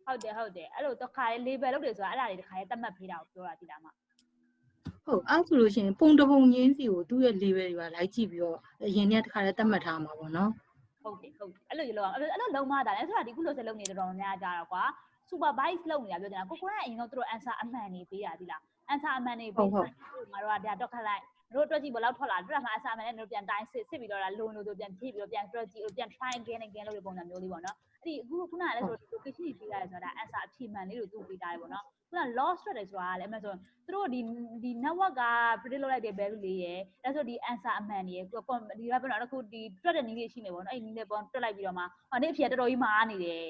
ဟုတ်တယ်အဲ့လိုတခါလေး label လုပ်တယ်ဆိုတာအဲ့ဒါတွေတခါလေးသတ်မှတ်ပေးတာကိုပြောတာဒီလားမဟုတ်အဲ့ဆိုလို့ရှိရင်ပုံတပုံချင်းစီကိုသူ့ရဲ့ label တွေပါလိုက်ကြည့်ပြီးတော့အရင်ကတခါလေးသတ်မှတ်ထားမှာပေါ့နော်ဟုတ်တယ်အဲ့လိုလုံးလုံးမတာလဲဆိုတာဒီခုလို့ဆက်လုံးနေတော်များကြတော့ကွာ supervise လုပ်နေတာပြောချင်တာကိုကအရင်တော့သူတို့ answer အမှန်နေပေးတာဒီလား answer အမှန်နေပေးငါတို့ကဒါတော့ခက်လိုက်တို့အတွက်ကြည့်ဘယ်လောက်ထွက်လာတို့ကမှ answer အမှန်နဲ့တို့ပြန်တိုင်းစစ်ပြီးတော့လုံလို့တို့ပြန်ဖြည့်ပြီးတော့ပြန်တွက်ကြည့်ပြန် try again လုပ်တဲ့ပုံစံမျိုးလေးပေါ့နော်အဲ့ဒီအခုခုနကလည်းဆို location တွေပေးရတယ်ဆိုတာ answer အဖြေမှန်လေးတို့သူ့ပေးထားတယ်ပေါ့နော်ခုန loss ထွက်တယ်ဆိုတာလည်းအမှန်ဆိုသူတို့ဒီ network က predict လုပ်လိုက်တဲ့ value လေးရယ်အဲ့ဆိုဒီ answer အမှန်တွေရယ်ဒီကဘယ်တော့အခုဒီတွက်တဲ့နည်းလေးရှိနေပေါ့နော်အဲ့နည်းလေးပေါ့တွက်လိုက်ပြီးတော့မှနေ့အဖြေတော်တော်ကြီးမားနေတယ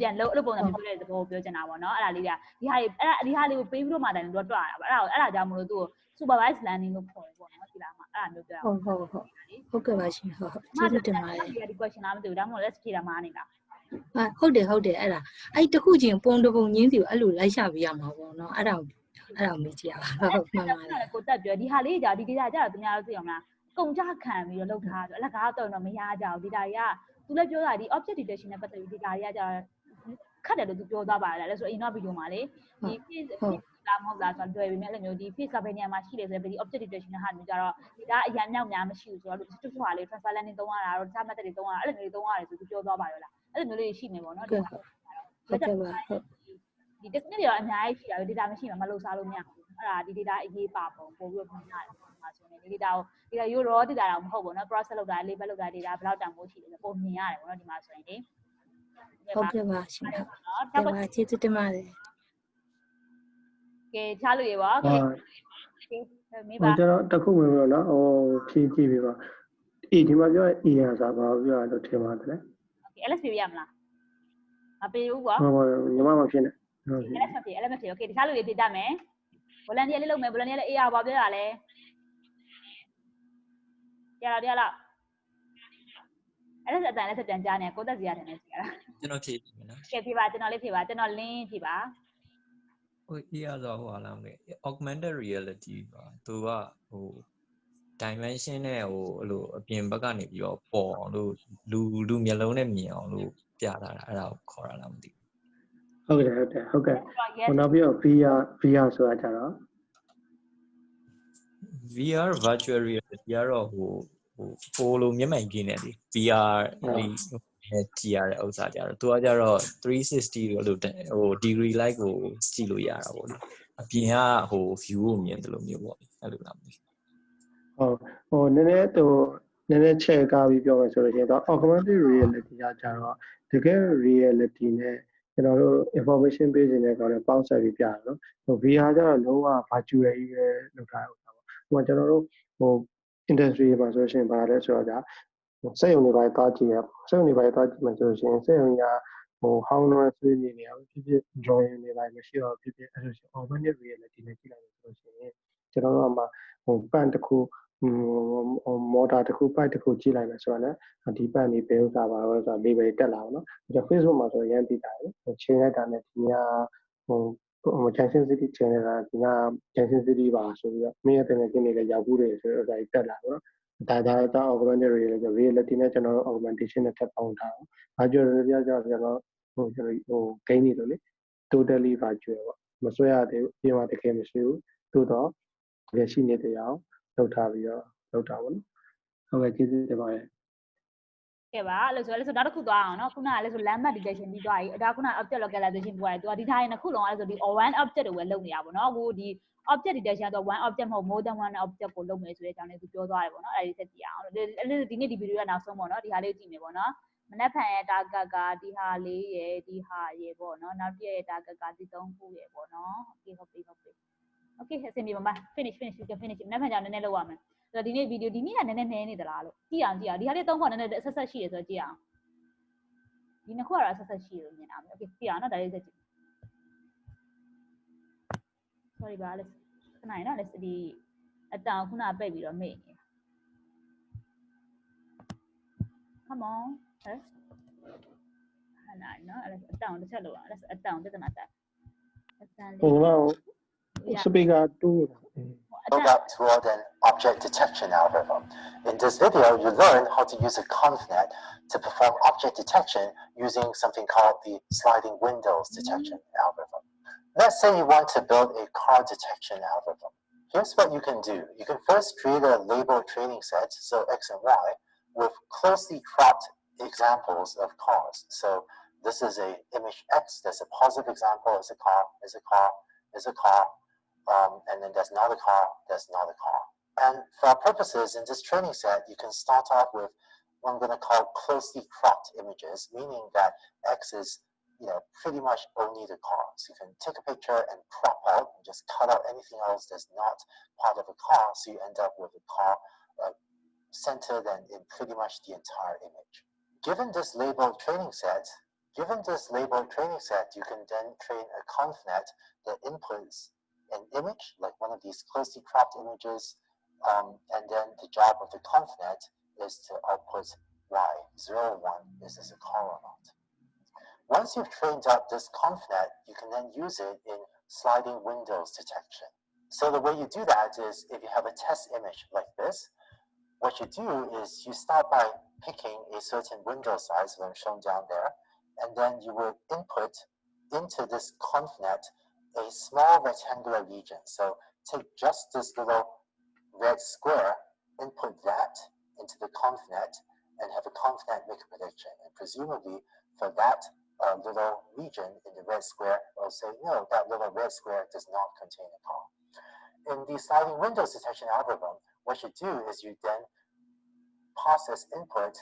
်ပြန်လို့အဲ့လိုပုံစံမျိုးပြောတဲ့သဘောကိုပြောချင်တာပေါ့နော်အဲ့ဒါလေးကဒီဟာလေးကိုပေးပြီးတော့မှတိုင်းတို့တွက်ရတာပေါ့အဲ့ဒါကြောင့်မလို့သူ့ကို supervised learning လို့ခေါ်တယ်ပေါ့နော်ဒီလားမှအဲ့ဒါမျိုးပြောတာဟုတ်ကဲ့ပါရှင်ဟုတ်ကျေးဇူးတင်ပါတယ်ဒီ question လားမသိဘူးဒါမှမဟုတ် let's ဖြေတာမှားနေတာဟုတ်တယ်အဲ့ဒါအဲ့တခုချင်းပုံတပုံချင်းစီကိုအဲ့လိုလိုက်ရှာပေးရမှာပေါ့နော်အဲ့ဒါမေးကြည့်ရပါဟုတ်မှန်ပါတယ်ကိုတက်ပြောဒီဟာလေးကြာဒီ data ကြာတော့သူများတို့သိအောင်လားကုန်ကြခံပြီးတော့လောက်ထားဆိုအလကားတော့မရကြဘူး data တွေကသူလည်းပြောတာဒီ object detection နဲ့ပတ်သက်ပြီး data တွေကကြာခတ်တယ်လို့သူပြောသွားပါတယ်လဲဆိုအရင်တော့ဗီဒီယိုမှာလေဒီ face လားမဟုတ်လားဆိုတော့တွေ့ပြီမဲ့အဲ့လိုမျိုးဒီ face ကဘယ်နေရာမှာရှိလဲဆိုတော့ဒီ object detection နဲ့ဟာမျိုးကြတော့ဒီကအရင်မြောက်များမရှိဘူးဆိုတော့တူဟာလေး transfer learning သုံးရတာတော့တခြား method တွေသုံးရတာအဲ့လိုမျိုးသုံးရတယ်ဆိုသူပြောသွားပါရောလားအဲ့လိုမျိုးလေးရှိနေပေါ့နော်ဟုတ်ကဲ့ပါဟုတ်ဒီ technique တွေတော့အများကြီးရှိတာပဲ data မရှိမှမလို့စားလို့မရဘူးအဲ့ဒါဒီ data အရေးပါပုံပို့ပြီးတော့ပြင်ရတယ်ဒီမှာဆိုရင်ဒီ data ကို data ရိုး raw data တော့မဟုတ်ဘူးเนาะ process လုပ်တာ label လုပ်တာ data ဘယ်လောက်တန်ဖိုးရှိလဲပုံမြင်ရတယ်ပေါ့နော်ဒီမှာဆိုရင်လေဟုတ်ကဲ့ပါရှင်ဟုတ်ကဲ့ပါကျေးဇူးတင်ပါတယ်ကဲချားလို့ရပါโอเคမေးပါကျွန်တော်တခုဝင်လို့နော်ဟိုဖြည့်ကြည့်ပြီပါဒီမှာပြောရင် ER ဆိုတာဘာပြောရလို့ထင်ပါတယ်လေโอเค LS ပြရမလားမပေးဘူးကွာဟုတ်ညီမမဖြစ်နဲ့ LS မဖြစ်โอเคတခြားလူတွေဖြည့်ကြမယ် volunteer လေးလုပ်မယ် volunteer လေး AR ဘာပြောတာလဲတရားလားအဲ့ဒါအတန်လည်းဆက်ပြန်ကြားနေကိုသက်စီရတယ်နဲ့စီရတာကျွန်တော်ဖြည့်ပြီနော်ကဲဖြည့်ပါကျွန်တော်လေးဖြည့်ပါကျွန်တော် link ဖြည့်ပါဟို AR ဆိုဟိုဟာလားမသိ augmented reality ပါသူကဟို dimension နဲ့ဟိုအဲ့လိုအပြင်ဘက်ကနေပြီးတော့ပေါ်အောင်လို့လူမျက်လုံးနဲ့မြင်အောင်လို့ပြထားတာအဲ့ဒါကိုခေါ်တာလားမသိဟုတ်ကဲ့ဟိုနောက်ပြီးတော့ VR ဆိုတာကြတော့ VR virtual reality ကတော့ဟိုပိုလိုမျက်မှန်ကြီးနေတယ် VR ဒီကြည့်ရတဲ့ဥစ္စာကြတော့သူကကြတော့360လို့လို့ဟို degree like ကိုကြည့်လို့ရတာပေါ့လေအပြင်ကဟို view ကိုမြင်တယ်လို့မျိုးပေါ့ အဲ့လိုလားမသိ နည်းနည်းချဲ့ကားပြီးပြောမယ်ဆိုလို့ရှိရင်တော့ augmented reality ကကြတော့တကယ် reality နဲ့ကျွန်တော်တို့ information ပေးခြင်းနဲ့တော့ပေါင်းစပ်ပြီးပြတာနော်VR ကြတော့လုံးဝ virtual ကြီးပဲလုပ်ထားတာပေါ့ဟိုကျွန်တော်တို့industry မှာဆိုလို့ရှိရင်ဗာလဲဆိုတော့ဒါစက်ရုံတွေပိုင်းသွားကြည့်ရစက်ရုံတွေပိုင်းသွားကြည့်မှဆိုလို့ရှိရင်စက်ရုံကဟောင်းလွှဲဆွေးနေနေအောင်ဖြစ်ဖြစ် drawing တွေပိုင်းမရှိတော့ဖြစ်ဖြစ်အဲ့လိုရှိ augmented reality နဲ့ကြည့်လိုက်လို့ဆိုလို့ရှိရင်ကျွန်တော်တို့ကမှပန့်တစ်ခုမော်တာတစ်ခုပိုက်တစ်ခုကြည့်လိုက်မယ်ဆိုတော့လည်းဒီပတ်နေဘယ်ဥစ္စာပါလဲဆိုတော့ label တက်လာအောင်နော်ကျွန်တော် Facebook မှာဆိုရမ်းသိတာလေချိန်လိုက်တာနဲ့ဒီကJunction City ချိန်နေတာဒီက Junction City ပါဆိုပြီးတော့မင်းရဲ့တင်နေနေလည်းရောက်ဘူးတယ်ဆိုတော့ဒါကြီးတက်လာတော့ဒါ augmented reality နဲ့ကျွန်တော်တို့ augmentation နဲ့ထပ်ပေါင်းထားအောင် virtual reality ကြောင့်ကျွန်တော်ဂိမ်းနေလို့လေ totally virtual ပေါ့မဆွဲရသေးဘူးပြင်မှာတကယ်မရှိဘူးသို့တော့တကယ်ရှိနေတယ်အောင်လောက်ထားပြီးတော့လောက်တာပေါ့နော်ဟုတ်ကဲ့ကျေးဇူးတင်ပါတယ်ကဲပါလို့ဆိုတော့နောက်တစ်ခုသွားအောင်နော်ခုနကလည်းဆို landmark detection ပြီးသွားပြီဒါခုန object localization ပြောရတယ်သူကဒီထားရင်တစ်ခုလုံးအဲ့ဆိုဒီ one object ကိုပဲလုပ်နေတာပေါ့နော်အခုဒီ object detection တော့ one object မဟုတ် more than one object ကိုလုပ်မယ်ဆိုတဲ့အကြောင်းလေးသူပြောသွားတယ်ပေါ့နော်အဲ့ဒီဆက်ကြည့်အောင်ဒီနေ့ဒီဗီဒီယိုကနောက်ဆုံးပေါ့နော်ဒီဟာလေးကြည့်မယ်ပေါ့နော်မနက်ဖြန်ရဲ့ target ကဒီဟာလေးရယ်ဒီဟာရယ်ပေါ့နော်နောက်တစ်ရက်ရဲ့ target ကဒီ3ခုရယ်ပေါ့နော် okay ဟုတ်ပြီ okay အဆင်ပြေပါမ finish you can finish မနက်ဖြန်ကျတော့နည်းနည်းလောက်ရမယ်ဆိုတော့ဒီနေ့ဗီဒီယိုဒီနေ့ကနည်းနည်းနှဲနေသလားလို့ကြည့်အောင်ဒီဟာလေး3ခုကနည်းနည်းဆက်ဆက်ရှိရဆိုတော့ကြည့်အောင်ဒီနှစ်ခုကတော့ဆက်ဆက်ရှိလို့မြင်တာပဲ okay ကြည့်အောင်နော်ဒါလေးဆက်ကြည့် sorry ပါလက်ခဏနော်လက်ဒီအတောင်ခုနပိတ်ပြီးတော့မေ့နေတာ come on ဟဲ့နော်အဲ့အတောင်တစ်ချက်လောက်အဲ့အတောင်ပြဿနာတက်အတန်လေး speaker 2 Move up toward an object detection algorithm. In this video, you learn how to use a ConvNet to perform object detection using something called the sliding windows detection algorithm. Let's say you want to build a car detection algorithm. Here's what you can do. You can first create a label training set, so X and Y, with closely cropped examples of cars. So this is a image X, there's a positive example, is a car, is a car, is a car. And then there's another car, there's another car. And for our purposes in this training set, you can start off with what I'm going to call closely cropped images, meaning that X is, pretty much only the car. So you can take a picture and crop out and just cut out anything else that's not part of a car, so you end up with a car centered and in pretty much the entire image. Given this labeled training set, you can then train a ConvNet that inputs an image, like one of these closely cropped images, and then the job of the ConvNet is to output Y, 0, 1, is this a car or not? Once you've trained up this ConvNet, you can then use it in sliding windows detection. So the way you do that is, if you have a test image like this, what you do is you start by picking a certain window size that I'm shown down there, and then you will input into this ConvNet a small rectangular region. So take just this little red square, input that into the ConvNet, and have a ConvNet make a prediction. And presumably for that little region in the red square, it'll say, no, that little red square does not contain a car. In the sliding windows detection algorithm, what you do is you then pass as input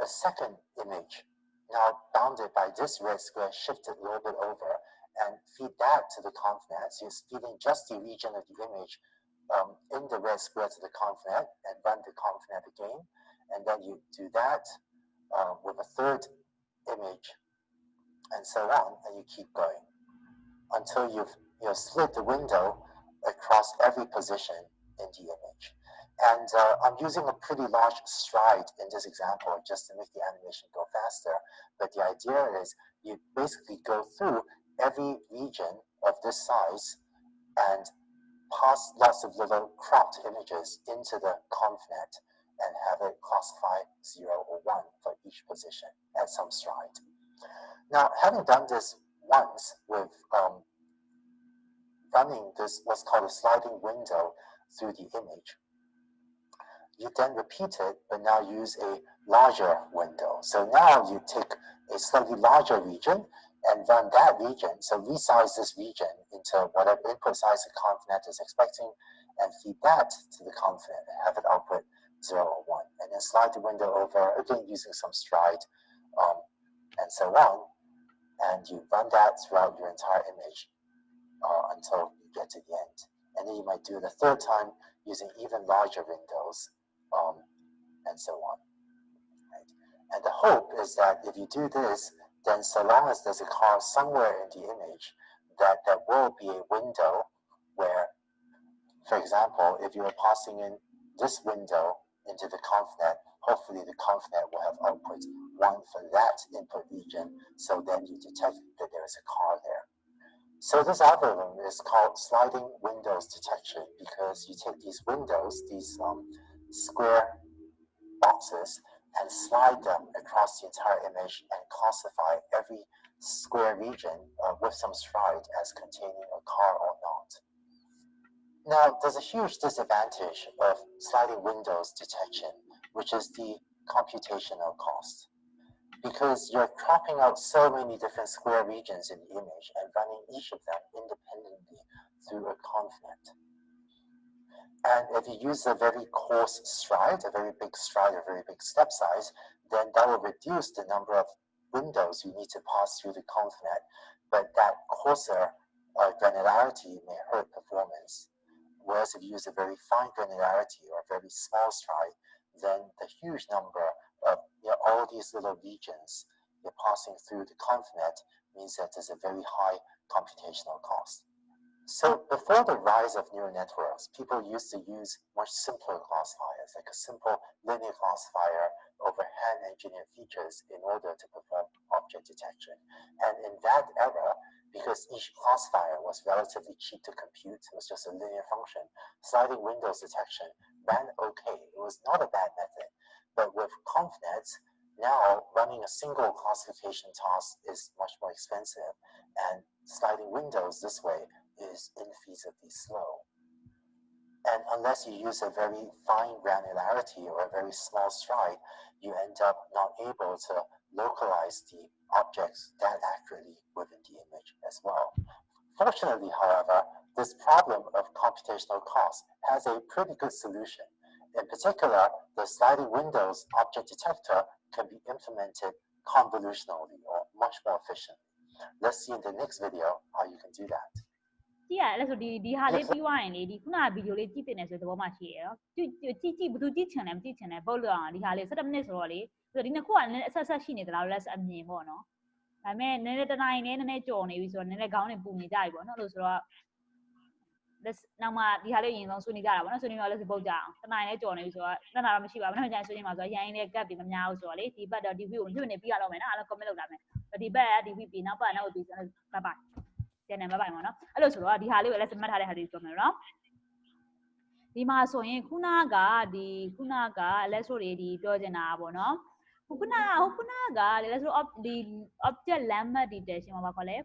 a second image, now bounded by this red square, shifted a little bit over, and feed that to the ConvNet. So you're feeding just the region of the image in the red square to the ConvNet and run the ConvNet again. And then you do that with a third image and so on, and you keep going until you've slid the window across every position in the image. And I'm using a pretty large stride in this example just to make the animation go faster. But the idea is you basically go through every region of this size and pass lots of little cropped images into the ConvNet and have it classify 0 or 1 for each position at some stride. Now, having done this once with running this what's called a sliding window through the image, you then repeat it, but now use a larger window. So now you take a slightly larger region and run that region. So resize this region into whatever input size the ConvNet is expecting, and feed that to the ConfNet and have it output 0 or 1, and then slide the window over, again using some stride, and so on, and you run that throughout your entire image until you get to the end. And then you might do it a third time using even larger windows, and so on. Right? And the hope is that if you do this, then so long as there's a car somewhere in the image, that there will be a window where, for example, if you are passing in this window into the ConfNet, hopefully the ConfNet will have output 1 for that input region, so then you detect that there is a car there. So this algorithm is called sliding windows detection, because you take these windows, these square boxes, and slide them across the entire image and classify every square region with some stride as containing a car or not. Now, there's a huge disadvantage of sliding windows detection, which is the computational cost, because you're cropping out so many different square regions in the image and running each of them independently through a ConfNet. And if you use a very coarse stride, a very big stride, a very big step size, then that will reduce the number of windows you need to pass through the ConfNet, but that coarser granularity may hurt performance. Whereas if you use a very fine granularity or a very small stride, then the huge number of all these little regions you're passing through the ConfNet means that there's a very high computational cost. So before the rise of neural networks, people used to use much simpler classifiers, like a simple linear classifier over hand-engineered features in order to perform object detection. And in that era, because each classifier was relatively cheap to compute, it was just a linear function, sliding windows detection ran okay. It was not a bad method. But with ConfNets, now running a single classification task is much more expensive, and sliding windows this way is infeasibly slow. And unless you use a very fine granularity or a very small stride, you end up not able to localize the objects that accurately within the image as well. Fortunately, however, this problem of computational cost has a pretty good solution. In particular, the sliding windows object detector can be implemented convolutionally or much more efficiently. Let's see in the next video how you can do that. ကြည့်ရလဲဆိုဒီဟာလေးပြီးသွားရင်လေဒီခုနကဗီဒီယိုလေးကြည့်တင်နေဆိုတဲ့သဘောမှရှိရယ်နော်ကြည့်ဘယ်သူကြည့်ချင်လဲမကြည့်ချင်လဲပုတ်လို့အောင်ဒီဟာလေး17မိနစ်ဆိုတော့လေဆိုတော့ဒီနှစ်ခုကလည်းအဆက်ရှိနေသလားလို့လည်းအမြင်ပေါ့နော်ဒါပေမဲ့နည်းနည်းတနိုင်နည်းနည်းကြော်နေပြီဆိုတော့နည်းနည်းခေါင်းနဲ့ပူနေကြပြီပေါ့နော်လို့ဆိုတော့နောက်မှဒီဟာလေးရင်ဆုံးဆွေးနွေးကြတာပေါ့နော်ဆွေးနွေးရလဲစပုတ်ကြအောင်တနိုင်လည်းကြော်နေပြီဆိုတော့နှစ်နာတော့မရှိပါဘူးနောက်ကျရင်ဆွေးနွေးမှာဆိုတော့ရိုင်းလေးကပ်ပြီးမများဘူးဆိုတော့လေဒီဘက်တော့ဒီဗီဒီယိုကိုညှိနေပြီးရတော့မယ်နော်အားလုံး comment လုပ်လာမယ်ဒီဘက်ကဒီဗီပြီးနောက်ဘက်နောက်ပြီးဆိုတော့ဘိုင်ဘိုင်ကျန်တယ်ဘိုင်ဘိုင်ပေါ့နော်အဲ့လိုဆိုတော့ဒီဟာလေးကိုလည်းစမှတ်ထားတဲ့ဟာလေးပြောမယ်နော်ဒီမှာဆိုရင်ခုနကလက်ဆိုတွေဒီပြောချင်တာပေါ့နော်ခုနကလက်ဆိုဒီ object landmark detection မှာပါခေါ်လဲ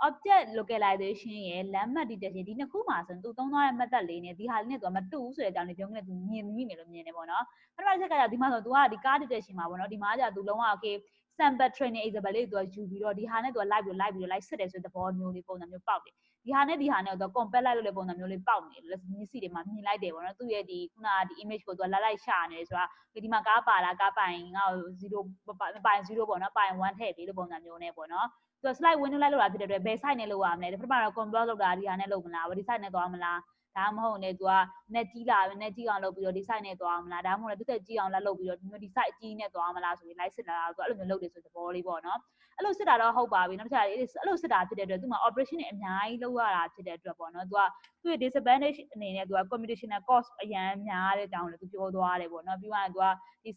object localization ရဲ့ landmark detection ဒီနှစ်ခုမှာဆိုရင်သူသုံးသွားတဲ့ method လေးနဲ့ဒီဟာလေးနဲ့သူကမတူဘူးဆိုတဲ့အကြောင်းလေးပြောနေတယ်သူမြင်မိမယ်လို့မြင်တယ်ပေါ့နော်ပထမတစ်ချက်ကဒီမှာဆိုသူကဒီ car detection မှာပေါ့နော်ဒီမှာじゃသူလုံးဝ okay sample training example လေးသူကယူပြီးတော့ဒီဟာနဲ့သူကလိုက်စစ်တယ်ဆိုတဲ့သဘောမျိုးလေးပုံစံမျိုးပေါက်တယ်ဒီဟာနဲ့သူ compare လိုက်လို့လေပုံစံမျိုးလေးပေါက်နေတယ်မျက်စိတွေမှာမြင်လိုက်တယ်ပေါ့နော်သူ့ရဲ့ဒီခုနကဒီ image ကိုသူကလိုက်ရှာနေတယ်ဆိုတာဒီမှာကားပါလားကားပိုင်ငါ့ကို0ပိုင်0ပေါ့နော်ပိုင်1ထည့်ပြီးလို့ပုံစံမျိုးနဲ့ပေါ့နော်သူ slide window လိုက်လို့တာဖြစ်တဲ့အတွက်ဘယ် site နဲ့လုပ်ရမလဲပထမတော့ compare လုပ်တာဒီဟာနဲ့လုပ်မလားဒီ site နဲ့သွားမလားဒါမှမဟုတ်လေသူက net ကြီးလာnet ကြီးအောင်လုပ်ပြီးတော့ဒီ site နဲ့သွားမလားဒါမှမဟုတ်လေသူတက်ကြီးအောင်လုပ်ပြီးတော့ဒီ site အကြီးနဲ့သွားမလားဆိုပြီး live စစ်လာတာသူအဲ့လိုမျိုးလုပ်တယ်ဆိုတဲ့သဘောလေးပေါ့နော်အဲ့လိုစစ်တာတော့ဟုတ်ပါပြီနောက်တစ်ချက်အဲ့လိုစစ်တာဖြစ်တဲ့အတွက်သူမှာ operation တွေအများကြီးလုပ်ရတာဖြစ်တဲ့အတွက်ပေါ့နော်သူကသူ့ရဲ့ disadvantage အနေနဲ့သူက computational cost အရန်များတဲ့အကြောင်းလည်းသူပြောသွားတယ်ပေါ့နော်ပြီးတော့သူကဒီ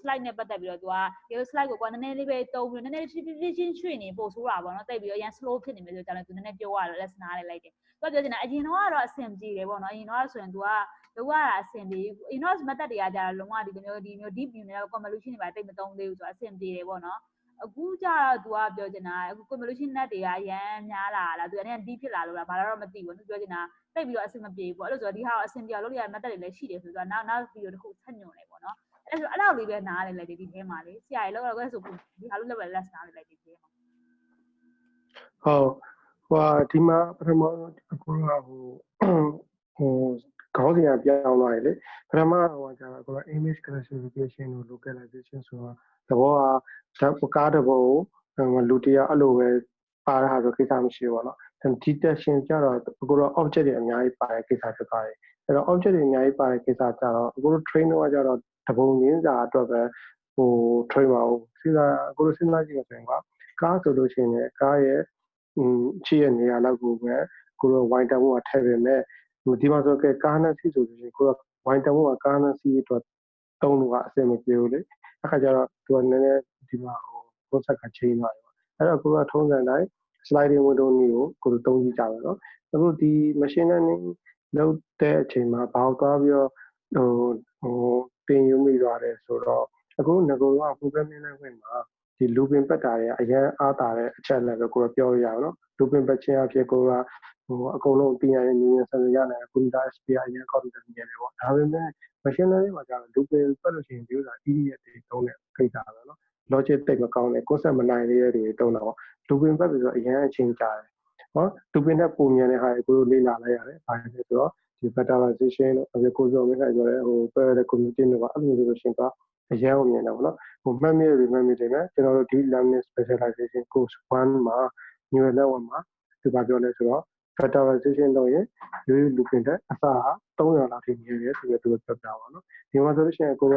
slide နဲ့ပတ်သက်ပြီးတော့သူကဒီ slide ကိုနည်းနည်းလေးပဲတုံးပြီးနည်းနည်းချင်းချွေနေပို့ဆိုးတာပေါ့နော်တိတ်ပြီးတော့အရန် slow ဖြစ်နေမယ်ဆိုတော့သူနည်းနည်းပြောရတော့ lesson နားလိုက်တယ်သူကပြောချင်တာအရင်တော့ကတော့အဆင်ပြေတယ်ပေါ့နော်အရင်တော့ဆိုရင်သူကလောက်ရတာအဆင်ပြေအရင်တော့ method တွေကကြာတော့လုံးဝဒီမျိုး deep neural convolution တွေပါတိတ်မသုံးသေးဘူးဆိုတော့အဆင်ပြေတယ်ပေါ့နော်အခုကျတော့သူကပြောချင်တာအခု convolution net တွေကအရန်များလာလားသူကလည်း deep ဖြစ်လာလို့လားဘာလို့မသိဘူးသူပြောချင်တာတိတ်ပြီးတော့အဆင်မပြေဘူးပေါ့အဲ့လိုဆိုတော့ဒီဟာကိုအဆင်ပြေအောင်လုပ်ရတဲ့ method တွေလည်းရှိတယ်ဆိုတော့နောက်ဗီဒီယိုတစ်ခုဆက်ညွှန်တယ်ပေါ့နော်အဲ့ဆိုအဲ့လောက်လေးပဲနားလေလိုက်ဒီထဲမှာလေဆရာကြီးလောက်တော့ဆိုဒီဟာလို့လည်းပဲ lesson နားလေလိုက်ဒီထဲမှာဟုတ်ဟိုဒီမှာပထမအခုကဟို ခေါင်းစဉ်ကပြောင်းသွားတယ်လေပထမဟိုကျတော့ကိုယ် image classification ကို localization ဆိုတော့သဘောကကားတစ်ပုံလူတရားအဲ့လိုပဲပါတဲ့ဟာဆိုကိစ္စမရှိဘူးပေါ့နော် detection ကြတော့ကိုယ် object တွေအများကြီးပါတဲ့ကိစ္စဖြစ်သွားတယ်အဲ့တော့ object တွေအများကြီးပါတဲ့ကိစ္စကြတော့ကိုယ် train တော့ကြတော့တပုံရင်းစာအတွက်ပဲဟို train ပါဦးစဉ်းစားကိုယ်စဉ်းစားကြည့်ရဆိုရင်ကကားဆိုလို့ရှိရင်ကားရဲ့ချီရဲ့နေရာလောက်ကိုပဲကိုယ်ဝိုင်းတန်မှုကထည့်ပေမဲ့ဒီမှာဆိုကကားနဲ့စီးဆိုလို့ရှိရင်ကိုယ်ဝိုင်းတန်မှုကကားနဲ့စီးအတွက်တုံးလို့ကအဆင်မပြေဘူးလေအခါကျတော့သူကနည်းနည်းဒီမှာဟို concept က change သွားတယ်အဲ့တော့ကိုယ်ကထုံးစံတိုင်း sliding window နည်းကိုသုံးကြည့်ကြမယ်နော်အခုဒီ machine learning လုပ်တဲ့အချိန်မှာဘာလို့သွားပြီးတော့သင်ယူမိသွားတယ်ဆိုတော့အခုငကိုက programming language မှာဒီ looping ပတ်တာတွေအရင်အားတာတဲ့အချက်လည်းပဲကိုယ်ပြောရအောင်နော် looping ပတ်ခြင်းအဖြစ်ကိုကအကုန်လုံးပြင်ရရင်ဉာဏ်စံရရတယ် computer SPI အရင် computer ဉာဏ်တွေပေါ့ဒါပေမဲ့ machine learning မှာကျတော့ looping ပတ်လို့ရှိရင်ပြောတာ idiot တွေတုံးတဲ့ကိစ္စပဲနော် logic တိတ်မကောင်းတဲ့ concept မနိုင်သေးတဲ့တွေတုံးတာပေါ့ looping ပတ်ပြီးတော့အရင်အချိန်ကြာတယ်နော် looping နဲ့ပုံမြန်တဲ့ဟာကိုလေ့လာလိုက်ရတယ်ဘာလဲဆိုတော့ဒီ vectorization တို့ကိုပြောမိခိုင်ပြောတဲ့ဟို parallel computing တို့ကအဲ့လိုဆိုလို့ရှိရင်ကအရင်ကမြင်တယ်ပေါ့နော်ဟိုမှတ်မိတွေမှတ်မိတယ်နဲ့ကျွန်တော်တို့ deep learning specialization course 1မှာ neural network မှာဒီပါပြောလဲဆိုတော့ vectorization လုပ်ရင်ရိုးရိုး looping တဲ့အစား300လောက်ထိမြင်ရတယ်ဆိုပြီးတော့ပြောပြပါတော့ဒီမှာဆိုလို့ရှိရင်ကိုက